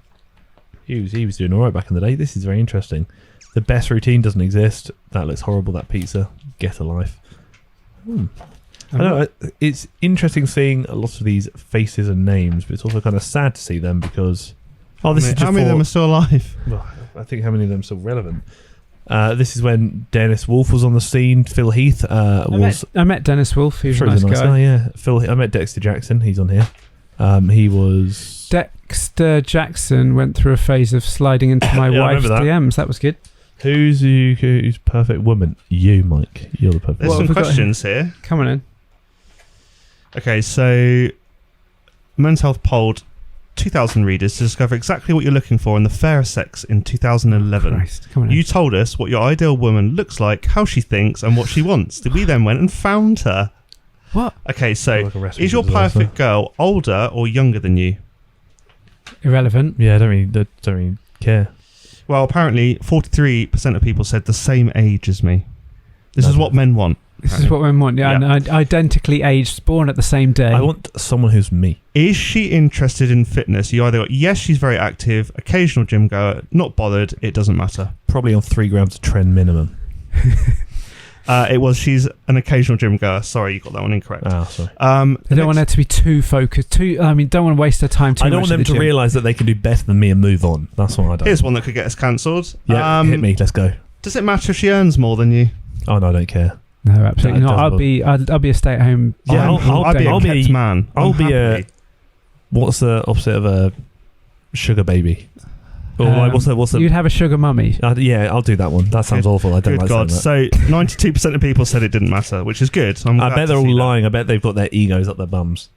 He was doing all right back in the day. This is very interesting. The best routine doesn't exist. That looks horrible. That pizza. Get a life. I know it's interesting seeing a lot of these faces and names, but it's also kind of sad to see them because how many of
them are still alive?
Well, I think how many of them are still relevant. This is when Dennis Wolf was on the scene. Phil Heath
I met Dennis Wolf. He was a nice guy.
Yeah, I met Dexter Jackson. He's on here. He was
Dexter Jackson went through a phase of sliding into my wife's DMs. That was good.
Who's perfect woman? You, Mike. You're the perfect.
There's some questions here.
Come on in.
Okay, so Men's Health polled 2,000 readers to discover exactly what you're looking for in the fairer sex in 2011.
Christ, come on in.
You told us what your ideal woman looks like, how she thinks, and what she wants. We then went and found her.
What?
Okay, so is your perfect girl older or younger than you?
Irrelevant.
Yeah, I don't really care.
Well, apparently 43% of people said the same age as me. This is what men want.
This is what men want. Yeah, and identically aged, born at the same day.
I want someone who's me.
Is she interested in fitness? You either got yes, she's very active, occasional gym goer, not bothered, it doesn't matter.
Probably on 3 grams of trend minimum.
She's an occasional gym goer. Sorry, you got that one incorrect.
Oh, sorry.
I don't want her to be too focused. Don't want to waste her time too much.
I don't want them to realise that they can do better than me and move on. That's what I don't.
Here's one that could get us cancelled.
Yeah, hit me. Let's go.
Does it matter if she earns more than you?
Oh no, I don't care.
No, absolutely
No,
not. I'll be a stay-at-home.
Yeah,
I'll be a kept man.
I'll be a. What's the opposite of a sugar baby? Or what's the?
You'd have a sugar mummy.
Yeah, I'll do that one. That sounds awful. I don't like
God.
that.
So 92% of people said it didn't matter, which is good.
I bet they're all lying. I bet they've got their egos up their bums.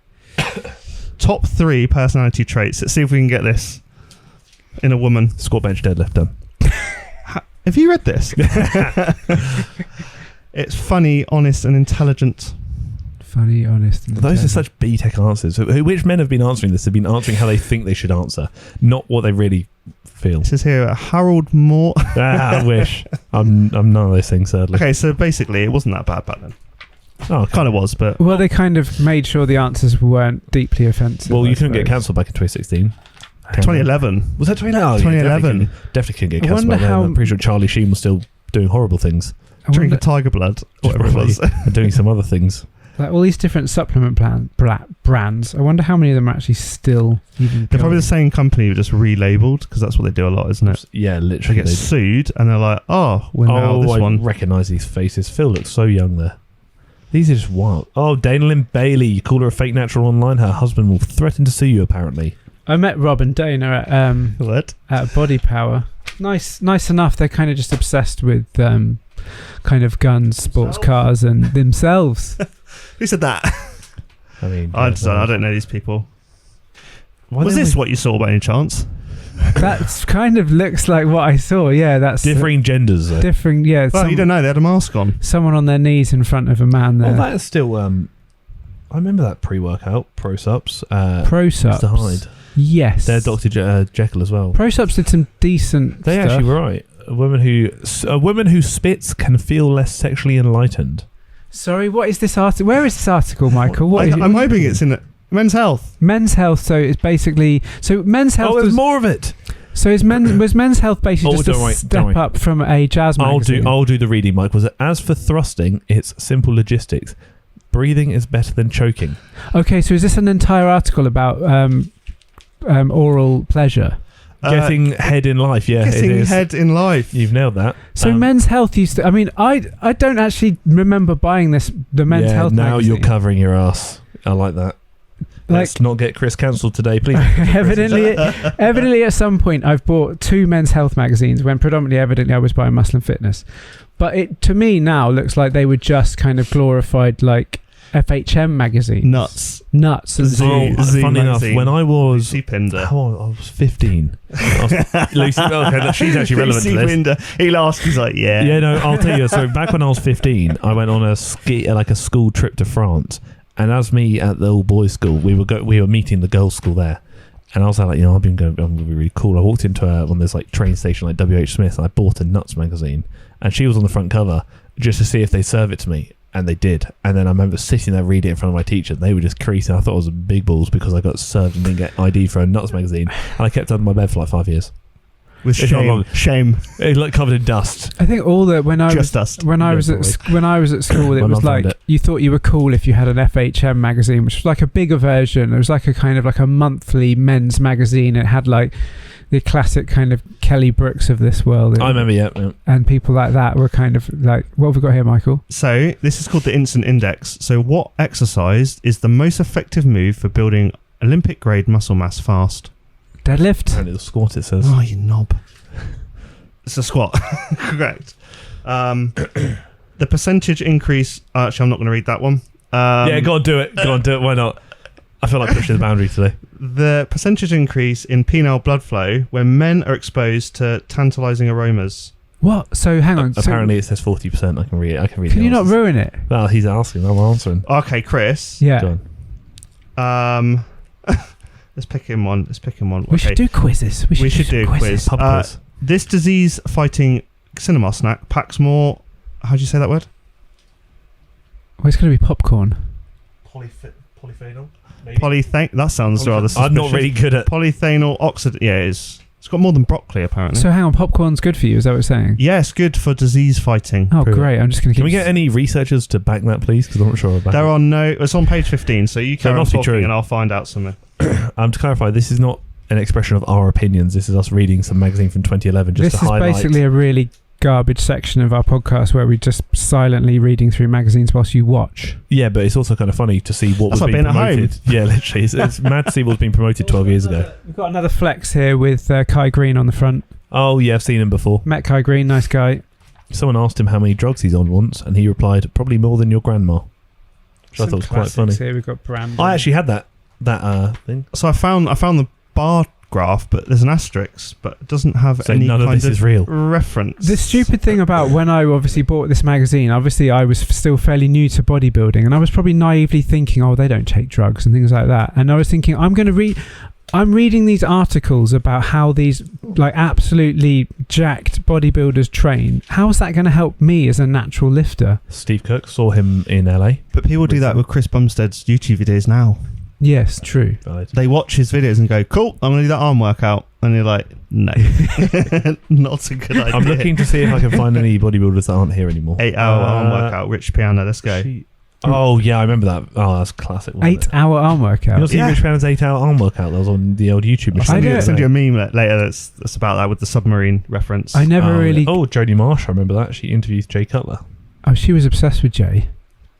Top 3 personality traits. Let's see if we can get this in a woman.
Squat, bench, deadlift. Done.
Have you read this? It's funny, honest, and intelligent.
Funny, honest. And
Those are such B-tech answers. Which men have been answering this? Have been answering how they think they should answer, not what they really feel.
This is here Harold Moore.
I wish. I'm none of those things, sadly.
Okay, so basically, it wasn't that bad back then.
Oh, okay.
Kind of was, but
Well, they kind of made sure the answers weren't deeply offensive.
Well,
I
you couldn't get
suppose.
cancelled back in 2016.
2011.
Was that 2011? Oh,
2011.
Definitely couldn't get
I
cancelled
wonder
back then.
how-
I'm pretty sure Charlie Sheen was still doing horrible things.
I
Drinking
wonder,
tiger blood, whatever it was.
And doing some other things.
like all these different supplement brands. I wonder how many of them are actually still even.
They're probably
going.
the same company, just relabeled, because that's what they do a lot, isn't it?
Yeah,
They
literally.
get sued, and they're like, "Oh, we're now this
I
one."
recognise these faces. Phil looks so young there. These are just wild. Oh, Dana Lynn Bailey. You call her a fake natural online. Her husband will threaten to sue you, apparently.
I met Rob and Dana
What?
at Body Power. Nice enough. They're kind of just obsessed with kind of guns, sports cars, and themselves.
Who said that?
I mean,
I don't know these people.
Why
Was
don't
this
we-
what you saw by any chance?
That's kind of looks like what I saw. Yeah, that's
differing genders? Though.
differing. Yeah,
Well, you don't know. They had a mask on.
someone on their knees in front of a man there.
Well, that is still. I remember that pre-workout pro-sups.
Pro-sups.
Mr. Hyde.
Yes.
They're Dr. Jekyll as well.
Pro-sups did some decent
They
stuff.
actually were right. A woman who spits can feel less sexually enlightened.
Sorry, what is this article? Where is this article, Michael? What is it?
I'm hoping it's in Men's Health.
Men's Health. So it's basically Men's Health.
Oh, there's more of it.
So was Men's Health basically just
don't
a
worry,
step
don't worry.
up from a jazz magazine?
I'll do the reading, Mike. Was it as for thrusting, it's simple logistics. Breathing is better than choking.
Okay, so is this an entire article about oral pleasure?
Getting head in life, yeah, it
Getting
is.
head in life.
You've nailed that.
So Men's Health used to. I mean, I don't actually remember buying the Men's Health
now
magazine.
you're covering your ass. I like that. Let's not get Chris cancelled today, please.
evidently, at some point, I've bought 2 Men's Health magazines when evidently I was buying Muscle and Fitness. But it to me now looks like they were just kind of glorified like FHM magazines.
Nuts.
And
Z
Funny enough,
magazine.
when I was
Lucy Pinder.
how old? I was 15. Lucy, okay, she's actually relevant to
Lucy
this.
Pinder. He'll ask. He's like, yeah.
Yeah, no, I'll tell you. So back when I was 15, I went on a school trip to France, and as me at the all boys school, we were meeting the girls' school there, and I was like, I'm gonna be really cool. I walked into one of those like train station like WH Smith, and I bought a Nuts magazine, and she was on the front cover just to see if they serve it to me. And they did. And then I remember sitting there reading it in front of my teacher. They were just creasing. I thought I was big balls because I got served and didn't get ID for a Nuts magazine. And I kept it under my bed for like 5 years.
With
It's not long.
shame.
It looked covered in dust.
I think all that when I
Just dust.
was at school, it
My
was
mum found
like
it.
you thought you were cool if you had an FHM magazine, which was like a bigger version. It was like a kind of like a monthly men's magazine. It had like the classic kind of Kelly Brooks of this world.
I remember, yeah.
And people like that were kind of like, what have we got here, Michael?
So this is called the Instant Index. So what exercise is the most effective move for building Olympic grade muscle mass fast?
Deadlift.
Apparently the squat, it says.
Oh, you knob. It's a squat. Correct. The percentage increase. Actually, I'm not going to read that one.
Yeah, go on, do it. Go on, do it. Why not? I feel like pushing the boundary today.
The percentage increase in penile blood flow when men are exposed to tantalizing aromas.
What? So hang on.
Apparently it says 40%. I can read it.
Can you not ruin it?
Well, he's asking. I'm answering.
Okay, Chris.
Yeah.
Go on.
Let's pick him one.
We should do quizzes.
We should do a quiz.
Pub quiz.
This disease-fighting cinema snack packs more. How do you say that word?
Well, it's going to be popcorn.
Polyphenol?
That sounds rather suspicious.
I'm not really good at...
Polyphenol oxide. Yeah, it's got more than broccoli, apparently.
So hang on, popcorn's good for you, is that what you're saying?
Yeah, it's good for disease fighting.
Oh, great. I'm just going to
Can we get any researchers to back that, please? Because I'm not sure about it.
It's on page 15, so you carry on talking and I'll find out something.
To clarify, this is not an expression of our opinions. This is us reading some magazine from 2011 just to highlight...
This is basically a really garbage section of our podcast where we're just silently reading through magazines whilst you watch.
Yeah, but it's also kind of funny to see what was being promoted. Yeah, literally. It's mad to see what was being promoted 12 years ago.
We've got another flex here with Kai Green on the front.
Oh, yeah, I've seen him before.
Met Kai Green, nice guy.
Someone asked him how many drugs he's on once, and he replied, probably more than your grandma. Which I thought was quite funny.
Here we've got Brandon.
I actually had that thing.
So I found the bar graph, but there's an asterisk, but it doesn't have any
none
kind
of this is real
reference.
The stupid thing about when I obviously bought this magazine, obviously I was still fairly new to bodybuilding, and I was probably naively thinking, oh, they don't take drugs and things like that. And I was thinking, I'm reading these articles about how these like absolutely jacked bodybuilders train. How is that going to help me as a natural lifter?
Steve Cook, saw him in LA.
But people do that with Chris Bumstead's YouTube videos now.
Yes, true.
Valid.
They watch his videos and go, cool, I'm going to do that arm workout. And you're like, no, not a good idea.
I'm looking to see if I can find any bodybuilders that aren't here anymore.
8-hour arm workout, Rich Piana, let's go.
Oh, yeah, I remember that. Oh, that's classic.
8-hour arm workout.
You not seen Rich Piana's 8-hour arm workout? That was on the old YouTube machine.
I'll send you a meme later that's about that with the submarine reference.
I never really...
Oh, Jodie Marsh, I remember that. She interviews Jay Cutler.
Oh, she was obsessed with Jay.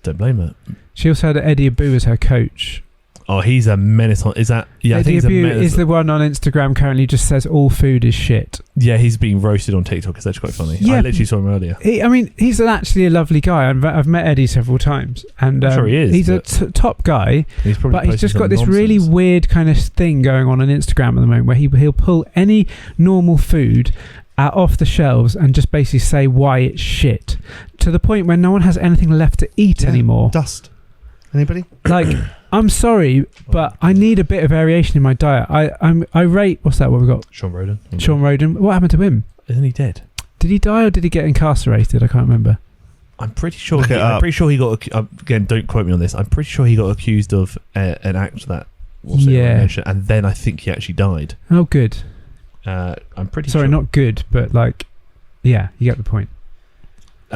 Don't blame her.
She also had Eddie Abu as her coach.
Oh, he's a menace on... Is that... Yeah,
Eddie
I think
Abu
he's a menace.
is the one on Instagram currently just says all food is shit.
Yeah, he's being roasted on TikTok. It's actually quite funny.
Yeah.
I literally saw him earlier.
He's actually a lovely guy. I've met Eddie several times. And
I'm sure he is.
He's a top guy.
He's
but he's just got this really weird kind of thing going on Instagram at the moment where he'll pull any normal food off the shelves and just basically say why it's shit. To the point where no one has anything left to eat anymore.
Dust. Anybody?
Like... I'm sorry, but I need a bit of variation in my diet. I rate... What's that? What we got?
Sean Roden.
Sean Roden. What happened to him?
Isn't he dead?
Did he die or did he get incarcerated? I can't remember.
I'm pretty sure. I'm pretty sure he got... Again, don't quote me on this. I'm pretty sure he got accused of an act that... And then I think he actually died.
Oh, good.
I'm pretty
Sorry,
sure.
not good, but like... Yeah, you get the point.
He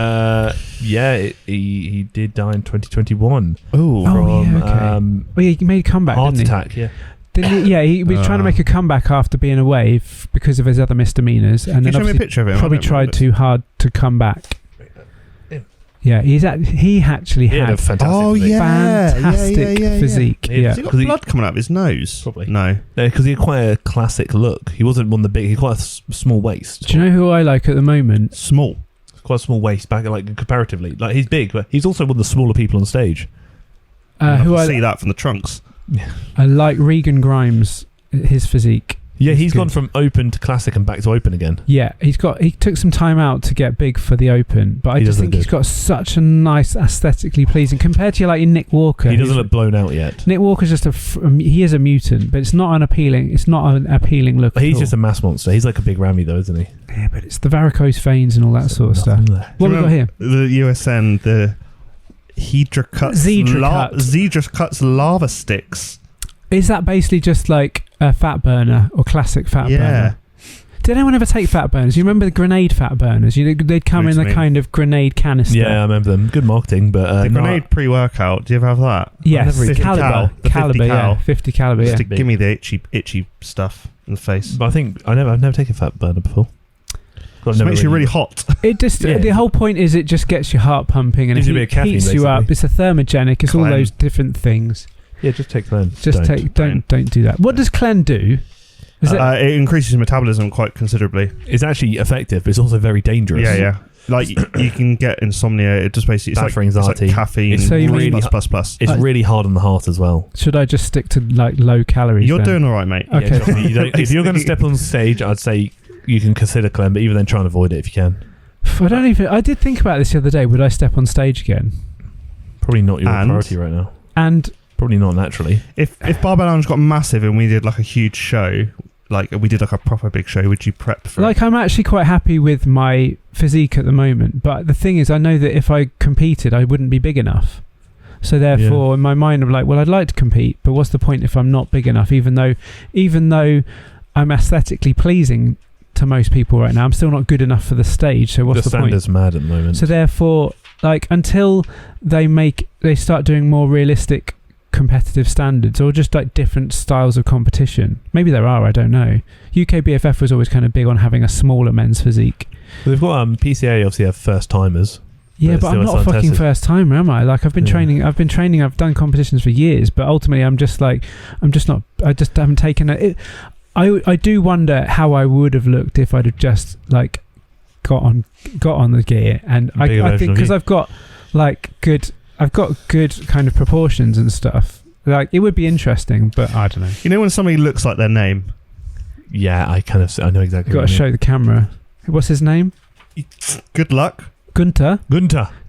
did die in 2021.
Okay. He made a comeback,
heart
didn't he?
attack, yeah.
Didn't he? Yeah, he was trying to make a comeback after being away because of his other misdemeanors, and then
show me a picture of him?
Probably tried too hard to come back. Yeah, he actually had
a fantastic
physique.
Yeah. Has he got blood coming out of his nose?
Probably.
No.
Because he had quite a classic look. He wasn't one of the big... He had quite a small waist.
Do you know who I like at the moment?
Small.
Quite a small waist back, like comparatively. Like he's big, but he's also one of the smaller people on stage.
Who I see that from the trunks.
I like Regan Grimes, his physique.
Yeah, he's gone from open to classic and back to open again.
Yeah, he took some time out to get big for the open, but I just think he's got such a nice, aesthetically pleasing compared to like Nick Walker.
He doesn't look blown out yet.
Nick Walker's just he is a mutant, but it's not an appealing look.
He's just a mass monster. He's like a big Ramy though, isn't he?
Yeah, but it's the varicose veins and all that sort of stuff. What have we got here?
The USN, the Zedra Cuts lava sticks.
Is that basically just like a fat burner or classic fat burner? Did anyone ever take fat burners? You remember the grenade fat burners? They'd come in a kind of grenade canister.
Yeah, I remember them. Good marketing, but
the grenade pre-workout. Do you ever have that?
Yes, 50 caliber. 50 caliber.
Just to give me the itchy stuff in the face.
But I think I've never taken a fat burner before.
It makes you really hot.
It just the whole point is it just gets your heart pumping and it heats you up. It's a thermogenic. It's all those different things.
Yeah, just take Clen.
Don't do that. What does Clen do?
It increases metabolism quite considerably.
It's actually effective, but it's also very dangerous.
Yeah. Like you can get insomnia. It just basically
bad for anxiety.
It's like caffeine.
So you mean
plus.
It's really hard on the heart as well.
Should I just stick to like low calories?
You're doing all right, mate.
Okay.
Yeah, if you're going to step on stage, I'd say you can consider Clem, but even then, try and avoid it if you can.
I did think about this the other day. Would I step on stage again?
Probably not your priority right now.
And
probably not naturally.
If Barbell Lounge got massive and we did like a huge show, like we did like a proper big show, would you prep for it?
I'm actually quite happy with my physique at the moment, but the thing is I know that if I competed I wouldn't be big enough. So therefore, in my mind, I'm like, well, I'd like to compete, but what's the point if I'm not big enough? Even though I'm aesthetically pleasing to most people right now, I'm still not good enough for the stage. So what's the point?
The standard's mad at the moment.
So therefore, like, until they start doing more realistic competitive standards, or just like different styles of competition. Maybe there are, I don't know. UK BFF was always kind of big on having a smaller men's physique.
They've got PCA obviously have first timers.
Yeah, but I'm not a fucking first timer, am I? Like, I've been training. I've done competitions for years, but ultimately, I just haven't taken it. I do wonder how I would have looked if I'd have just like got on the gear, and I think because I've got good kind of proportions and stuff. Like, it would be interesting, but I don't know.
You know when somebody looks like their name?
Yeah, I know exactly.
Got to show the camera. What's his name?
Good luck.
Gunther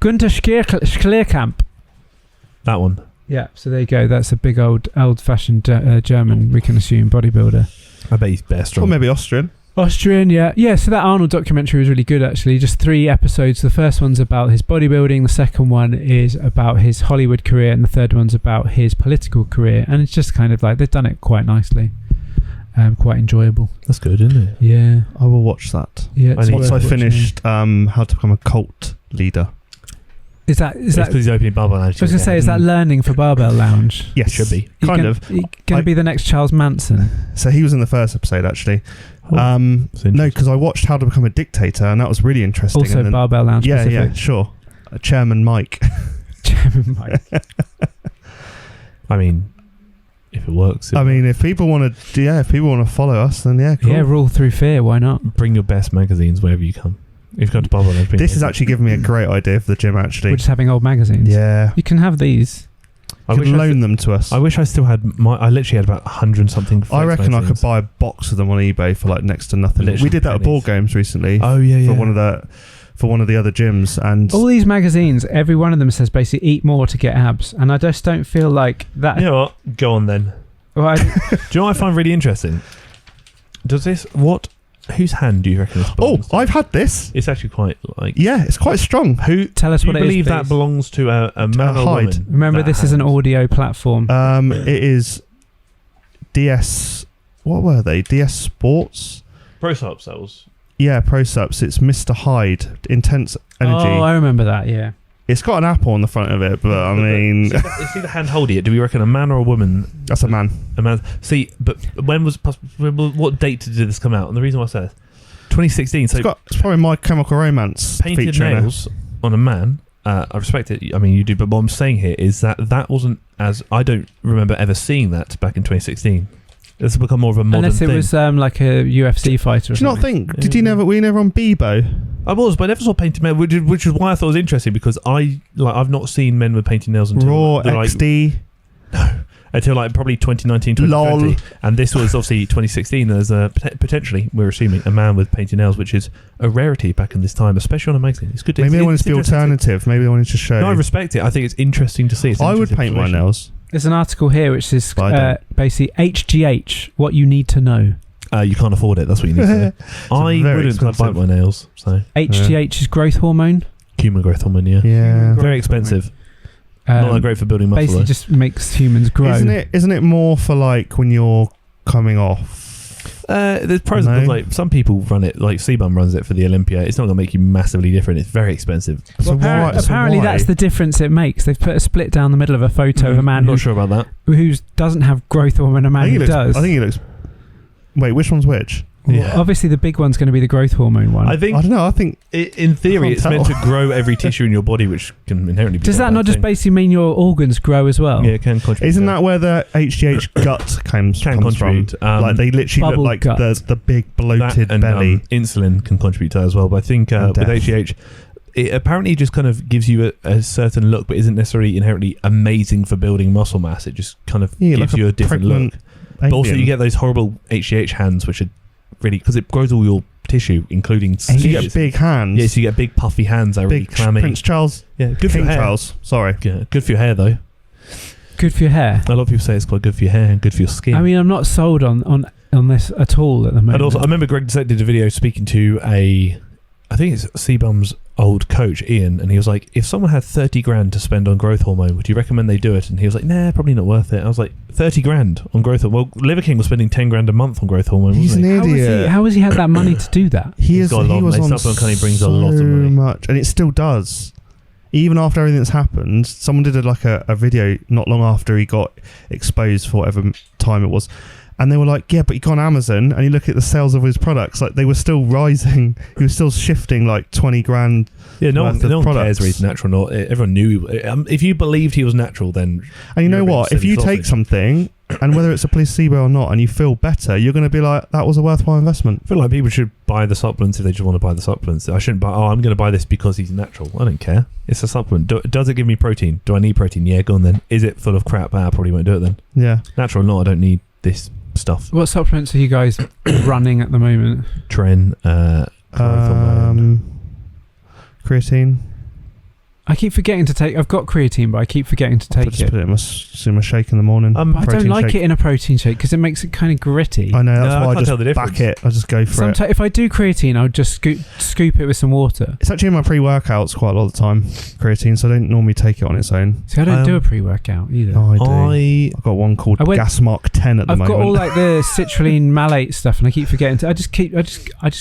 Schleerkamp.
That one.
Yeah, so there you go. That's a big old-fashioned German, we can assume, bodybuilder.
I bet he's best.
Or maybe Austrian.
Yeah. So that Arnold documentary was really good, actually. Just 3 episodes. The first one's about his bodybuilding, the second one is about his Hollywood career, and the third one's about his political career. And it's just kind of like, they've done it quite nicely. Quite enjoyable.
That's good, isn't it?
Yeah.
I will watch that.
Yeah.
Once I finished How to Become a Cult Leader.
Is that
because he's opening Barbell Lounge?
I was going to say, is that learning for Barbell Lounge?
Yes,
it should be.
Kind of.
Going to be the next Charles Manson.
So he was in the first episode, actually. No, because I watched How to Become a Dictator, and that was really interesting.
Also,
and then,
Barbell Lounge.
Yeah, sure. Chairman Mike.
Chairman Mike.
I mean, if it works.
If people want to follow us, then yeah, cool.
Yeah, rule through fear. Why not?
Bring your best magazines wherever you come. If you come to Barbell Lounge,
this has actually given me a great idea for the gym. Actually,
we're just having old magazines.
Yeah,
you can have these.
You can loan them to us.
I wish I still had I literally had about 100 something.
I reckon magazines. I could buy a box of them on eBay for like next to nothing. Literally we did that at board games recently.
Oh yeah.
For one of the other gyms, and
all these magazines, every one of them says basically eat more to get abs, and I just don't feel like that.
You know what? Go on then.
Well,
do you know what I find really interesting? Whose hand do you reckon this belongs to?
I've had this.
It's actually quite like...
Yeah, it's quite strong.
Tell us what it is,
believe that belongs to a man or
hide.
woman?
Remember, this is an audio platform.
It is DS... What were they? DS Sports?
Pro-Sup cells.
Yeah, Pro-Sups. It's Mr. Hyde. Intense Energy.
Oh, I remember that, yeah.
It's got an apple on the front of it, but I mean...
Is the hand holding it? Do we reckon a man or a woman?
That's a man.
A man. See, but what date did this come out? And the reason why I said 2016. So
it's probably My Chemical Romance.
Painted nails on a man. I respect it. I mean, you do. But what I'm saying here is that wasn't as... I don't remember ever seeing that back in 2016. It's become more of a modern thing.
Unless it was like a UFC fighter or something.
Do you not think... Did you never... Were you never on Bebo?
I was, but I never saw painted nails, which is why I thought it was interesting, because I've not seen men with painted nails until...
Raw, XD...
No. Until like probably 2019, 2020.
LOL.
And this was obviously 2016. There's potentially, we're assuming, a man with painted nails, which is a rarity back in this time, especially on a magazine. It's good.
Maybe they wanted to be alternative. Maybe they wanted to show...
No, I respect it. I think it's interesting to see.
I would paint my nails.
There's an article here which is basically HGH, what you need to know.
You can't afford it. That's what you need to know. I wouldn't, because I bite my nails. So
HGH is growth hormone.
Human growth hormone,
yeah.
Very expensive. Not that great for building muscle.
Basically, just makes humans grow.
Isn't it more for like when you're coming off?
There's pros and cons. Like some people run it, like CBum runs it for the Olympia. It's not going to make you massively different. It's very expensive.
Well, apparently that's the difference it makes. They've put a split down the middle of a photo of a man.
I'm not sure about that.
Who doesn't have growth hormone, and a man who does.
I think he looks... Wait, which one's which?
Well, yeah. Obviously, the big one's going to be the growth hormone one.
I don't know. I think
in theory, it's meant to grow every tissue in your body, which can inherently be...
Does that not just basically mean your organs grow as well?
Yeah, it can contribute.
Isn't that where the HGH gut comes from? Like they literally look like the big bloated belly.
Insulin can contribute to that as well. But I think with HGH, it apparently just kind of gives you a certain look, but isn't necessarily inherently amazing for building muscle mass. It just kind of gives you a different look. But also, you get those horrible HGH hands, which are really... Because it grows all your tissue, including...
So you get big hands.
Yes, you get big puffy hands that are really clammy.
Prince Charles.
Yeah, good for your hair.
Charles, sorry.
Yeah, good for your hair, though.
Good for your hair?
A lot of people say it's quite good for your hair and good for your skin.
I mean, I'm not sold on this at all at the moment.
And also, I remember Greg did a video speaking to I think it's CBum's old coach, Ian, and he was like, if someone had 30 grand to spend on growth hormone, would you recommend they do it? And he was like, nah, probably not worth it. I was like, 30 grand on growth hormone? Well, Liver King was spending 10 grand a month on growth hormone,
He's
wasn't
an
he?
idiot.
How has he had that money to do that?
He was on
supplement company brings
so
a lot of money.
much, and it still does. Even after everything that's happened, someone did a video not long after he got exposed for whatever time it was, and they were like, yeah, but you go on Amazon and you look at the sales of his products, like they were still rising. He was still shifting like 20 grand.
Yeah, no one cares
products.
whether he's natural or not. Everyone knew. If you believed he was natural, then...
And you know what? If you take something, and whether it's a placebo or not, and you feel better, you're going to be like, that was a worthwhile investment.
I feel like people should buy the supplements if they just want to buy the supplements. I shouldn't buy, I'm going to buy this because he's natural. I don't care. It's a supplement. Does it give me protein? Do I need protein? Yeah, go on then. Is it full of crap? I probably won't do it then.
Yeah.
Natural or not, I don't need this stuff.
What supplements are you guys running at the moment?
Tren,
creatine.
I keep forgetting to take. I've got creatine, but I keep forgetting to take
Just
it.
put it in my shake in the morning.
I don't
Protein
like
shake.
it in a protein shake because it makes it kind of gritty.
I know, that's
No, I
why I
can't tell
just
the
back
difference.
it. I just go for it.
If I do creatine, I'll just scoop it with some water.
It's actually in my pre-workouts quite a lot of the time, creatine, so I don't normally take it on its own.
See, I don't do a pre-workout either.
Oh, I do. I've got one called Gas Mark 10 at the moment.
I've got all like the citrulline malate stuff, and I keep forgetting to. I just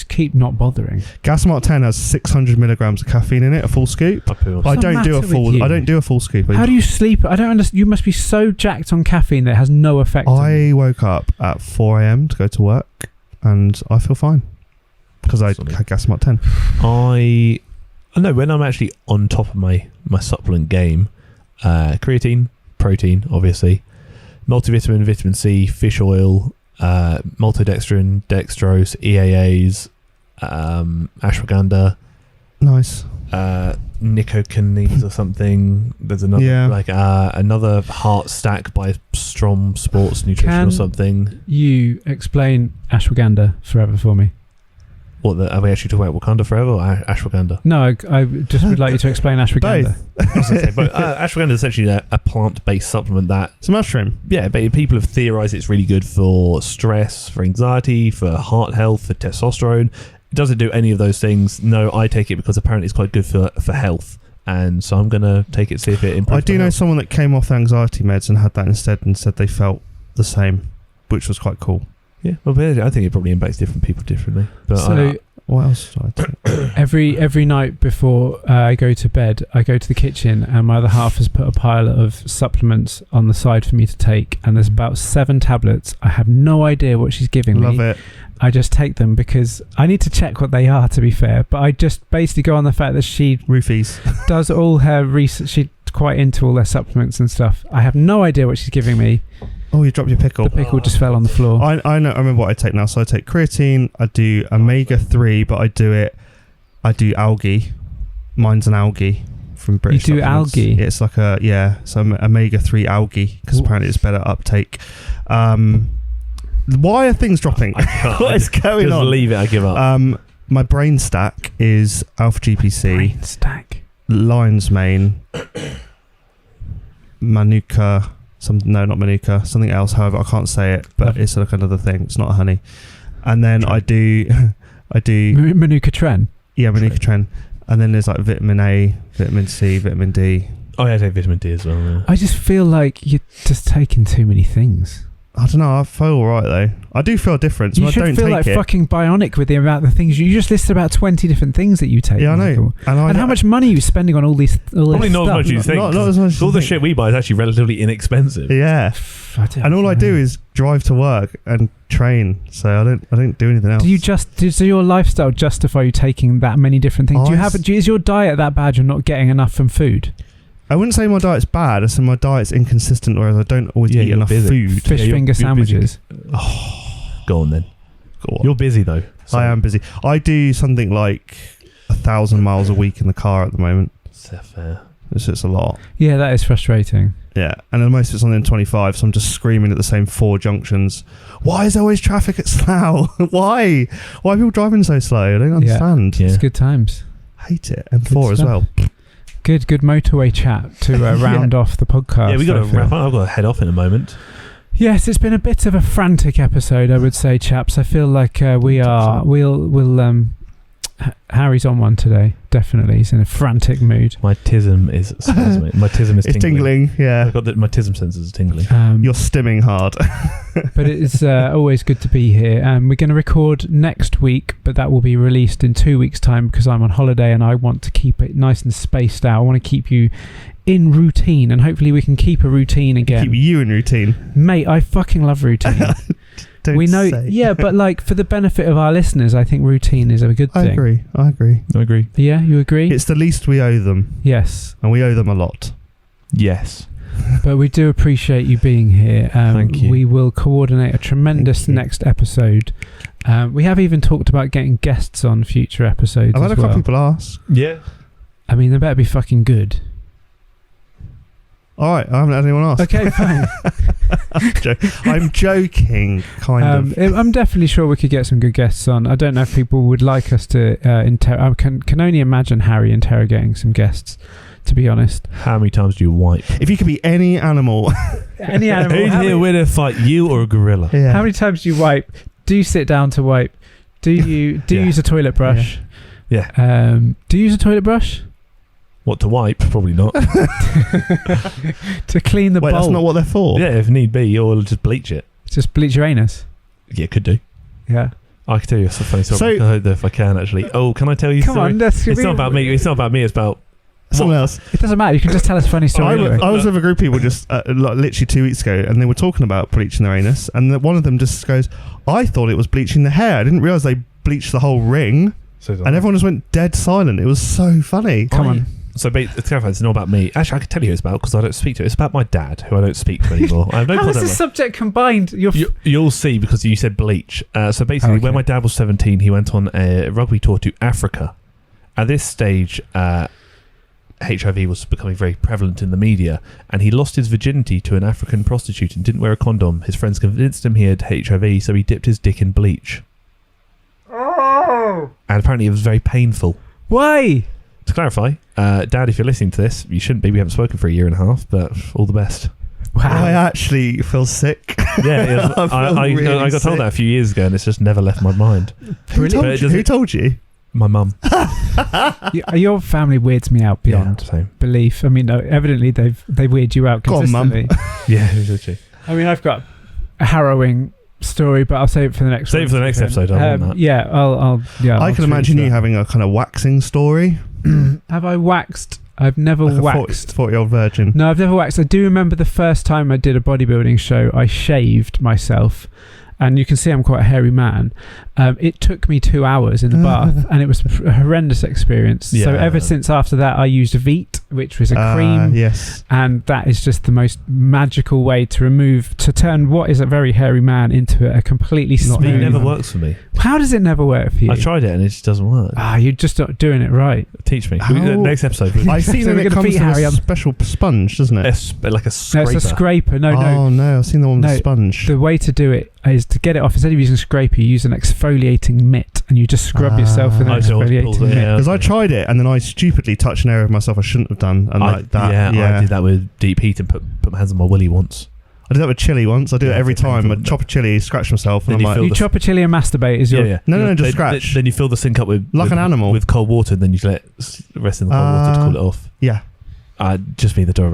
keep not bothering.
Gas Mark 10 has 600 milligrams of caffeine in it, a full scoop. I don't do a full scoop.
How do you sleep? I don't understand. You must be so jacked on caffeine that it has no effect on you.
I woke up at 4 a.m. to go to work, and I feel fine because I had Gas Mark 10.
I know when I'm actually on top of my supplement game, creatine, protein, obviously, multivitamin, vitamin C, fish oil, maltodextrin, dextrose, EAAs, ashwagandha.
Nice.
Nicotinamide or something. There's another another heart stack by Strom Sports Nutrition or something.
You explain ashwagandha forever for me.
Are we actually talking about Wakanda Forever or Ashwagandha?
No, I just would like you to explain ashwagandha.
Ashwagandha is essentially a plant-based supplement that...
It's a mushroom.
Yeah, but people have theorised it's really good for stress, for anxiety, for heart health, for testosterone. It doesn't do any of those things. No, I take it because apparently it's quite good for health. And so I'm going to take it, see if it improves.
I do know someone that came off anxiety meds and had that instead and said they felt the same, which was quite cool.
Yeah, well, I think it probably impacts different people differently. But
so
what else do I take?
Every night before I go to bed, I go to the kitchen and my other half has put a pile of supplements on the side for me to take, and there's about 7 tablets. I have no idea what she's giving me.
Love it.
I just take them because I need to check what they are, to be fair, but I just basically go on the fact that she
roofies
does all her research. She's quite into all their supplements and stuff. I have no idea what she's giving me.
Oh, you dropped your pickle.
The pickle just fell on the floor.
I know. I remember what I take now. So I take creatine. I do omega-3, but I do algae. Mine's an algae from British.
You do algae?
It's like some omega-3 algae because apparently it's better uptake. Why are things dropping? What is going on?
Just leave it. I give up.
My brain stack is Alpha GPC.
Brain stack.
Lion's Mane. Manuka. No, not Manuka. Something else. However, I can't say it, but it's like another thing. It's not honey. And then I do
Manuka Tren.
Yeah, Manuka Tren. And then there's like vitamin A, vitamin C, vitamin D.
Oh yeah, I take vitamin D as well. Yeah.
I just feel like you're just taking too many things.
I don't know. I feel alright though. I do feel a difference.
You should feel like fucking bionic with the amount of things you just listed. About 20 different things that you take.
Yeah, I know.
And how much money are you spending on all these?
Probably not as much as you think.
Not as much.
All the shit we buy is actually relatively inexpensive.
Yeah. And all I do is drive to work and train. So I don't do anything else.
Does your lifestyle justify you taking that many different things? Is your diet that bad? You're not getting enough from food.
I wouldn't say my diet's bad. I say my diet's inconsistent, whereas I don't always eat enough food.
Fish finger sandwiches.
Go on then. Go on. You're busy though.
So. I am busy. I do something like 1,000 miles a week in the car at the moment.
Is that fair?
It's a lot.
Yeah, that is frustrating.
Yeah, and then most of it's on the M25, so I'm just screaming at the same 4 junctions. Why is there always traffic at Slough? Why? Why are people driving so slow? I don't understand.
Yeah. It's good times.
Hate it. M4 as well.
Good motorway chat to round off the podcast.
Yeah, we got to wrap up. I've got to head off in a moment.
Yes, it's been a bit of a frantic episode, I would say, chaps. I feel like we'll Harry's on one today. Definitely, he's in a frantic mood.
My tism is
It's tingling. Yeah,
I've got my tism sensors are tingling.
You're stimming hard.
But it's always good to be here. We're going to record next week, but that will be released in 2 weeks' time because I'm on holiday and I want to keep it nice and spaced out. I want to keep you in routine, and hopefully we can keep a routine again.
Keep you in routine,
mate. I fucking love routine.
Don't say.
Yeah, but like for the benefit of our listeners, I think routine is a good thing.
I agree.
Yeah, you agree?
It's the least we owe them.
Yes,
and we owe them a lot.
Yes.
But we do appreciate you being here.
Thank you.
We will coordinate a tremendous next episode. We have even talked about getting guests on future episodes.
I've had a couple people ask.
Yeah.
I mean, they better be fucking good.
All right, I haven't had anyone ask.
Okay, fine.
I'm joking, kind of.
I'm definitely sure we could get some good guests on. I don't know if people would like us to I can only imagine Harry interrogating some guests, to be honest.
How many times do you wipe?
If you could be any animal.
Any animal.
Who's here with a fight, you or a gorilla?
Yeah.
How many times do you wipe? Do you sit down to wipe? Do you use a toilet brush?
Yeah.
Do you use a toilet brush?
What, to wipe? Probably not.
To clean the bowl.
That's not what they're for.
Yeah, if need be, or just bleach it.
Just bleach your anus.
Yeah, could do.
Yeah.
I can tell you a funny story. I don't know if I can actually. Oh, can I tell you?
Come on,
it's not about me. It's not about me. It's about
someone else.
It doesn't matter. You can just tell us a funny story.
I was with a group of people just literally 2 weeks ago, and they were talking about bleaching their anus, and one of them just goes, "I thought it was bleaching the hair. I didn't realise they bleached the whole ring." And everyone just went dead silent. It was so funny.
Come on.
So to clarify, it's not about me. Actually, I can tell you who it's about because I don't speak to. It's about my dad, who I don't speak to anymore. I have no
How
contact
is this subject combined?
You'll see because you said bleach. So basically, when my dad was 17, he went on a rugby tour to Africa. At this stage, HIV was becoming very prevalent in the media, and he lost his virginity to an African prostitute and didn't wear a condom. His friends convinced him he had HIV, so he dipped his dick in bleach.
Oh!
And apparently, it was very painful.
Why?
To clarify, Dad, if you're listening to this, you shouldn't be. We haven't spoken for a year and a half, but all the best.
Wow. I actually feel sick.
Yeah, I got told that a few years ago, and it's just never left my mind.
Who told you?
My mum.
Your family weirds me out beyond belief. I mean, evidently they weird you out consistently.
Go on, Mum.
Yeah, exactly.
I mean, I've got a harrowing story, but I'll save it for the next.
Save it for the next episode. I want that.
Yeah,
I can imagine you having a kind of waxing story.
Have I waxed? I've never waxed.
40-year-old virgin.
No, I've never waxed. I do remember the first time I did a bodybuilding show, I shaved myself. And you can see I'm quite a hairy man. It took me 2 hours in the bath, and it was a horrendous experience. Yeah. So ever since after that, I used Veet, which was a cream.
Yes.
And that is just the most magical way to turn what is a very hairy man into a completely smooth.
It never works for me.
How does it never work for you?
I tried it and it just doesn't work.
You're just not doing it right.
Teach me. Next episode.
I've seen that it comes with a special sponge, doesn't it?
Like a scraper.
No, it's a scraper. No.
Oh, no. I've seen the one with a sponge.
The way to do it is to get it off. Instead of using a scraper, you use an exfoliating mitt, and you just scrub yourself with an exfoliating mitt.
Because I tried it, and then I stupidly touched an area of myself I shouldn't have done. And I
did that with deep heat and put my hands on my willy once.
I did that with chili once. I do it every time. I chop a chili, scratch myself, and
you chop a chili and masturbate.
No, just scratch.
Then you fill the sink up with
an animal
with cold water, and then you let it rest in the cold water to cool it off.
Yeah,
just me the door.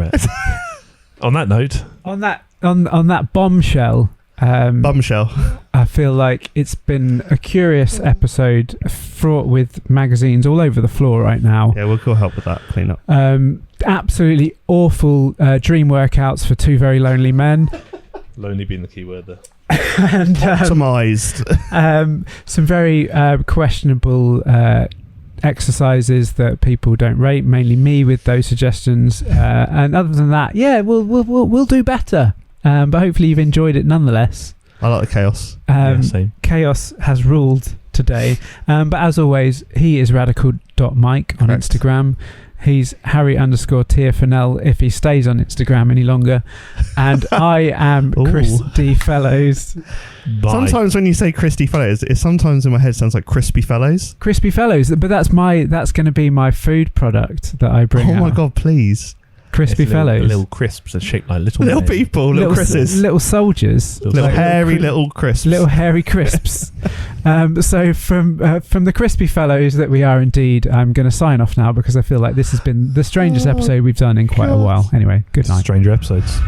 On that note,
on that bombshell. I feel like it's been a curious episode fraught with magazines all over the floor right now.
Yeah, we'll go help with that clean up.
Absolutely awful dream workouts for two very lonely men.
Lonely being the key word there.
And
optimized.
Some very questionable exercises that people don't rate, mainly me with those suggestions. And other than that, yeah, we'll do better. But hopefully you've enjoyed it nonetheless.
I like the chaos.
Same.
Chaos has ruled today. But as always, he is radical.mike on Instagram. He's Harry_TFNL if he stays on Instagram any longer. And I am Chris D. Fellows.
Bye.
Sometimes when you say Christy Fellows, it sometimes in my head sounds like Crispy Fellows.
Crispy Fellows. But that's going to be my food product that I bring out.
Oh my God, please.
crispy
It's
fellows.
little crisps are shaped like little men.
people, little Chris's,
little soldiers,
little hairy little crisps,
little hairy crisps. So from the crispy fellows that we are indeed, I'm going to sign off now because I feel like this has been the strangest episode we've done in quite a while. Anyway, good night.
Stranger episodes.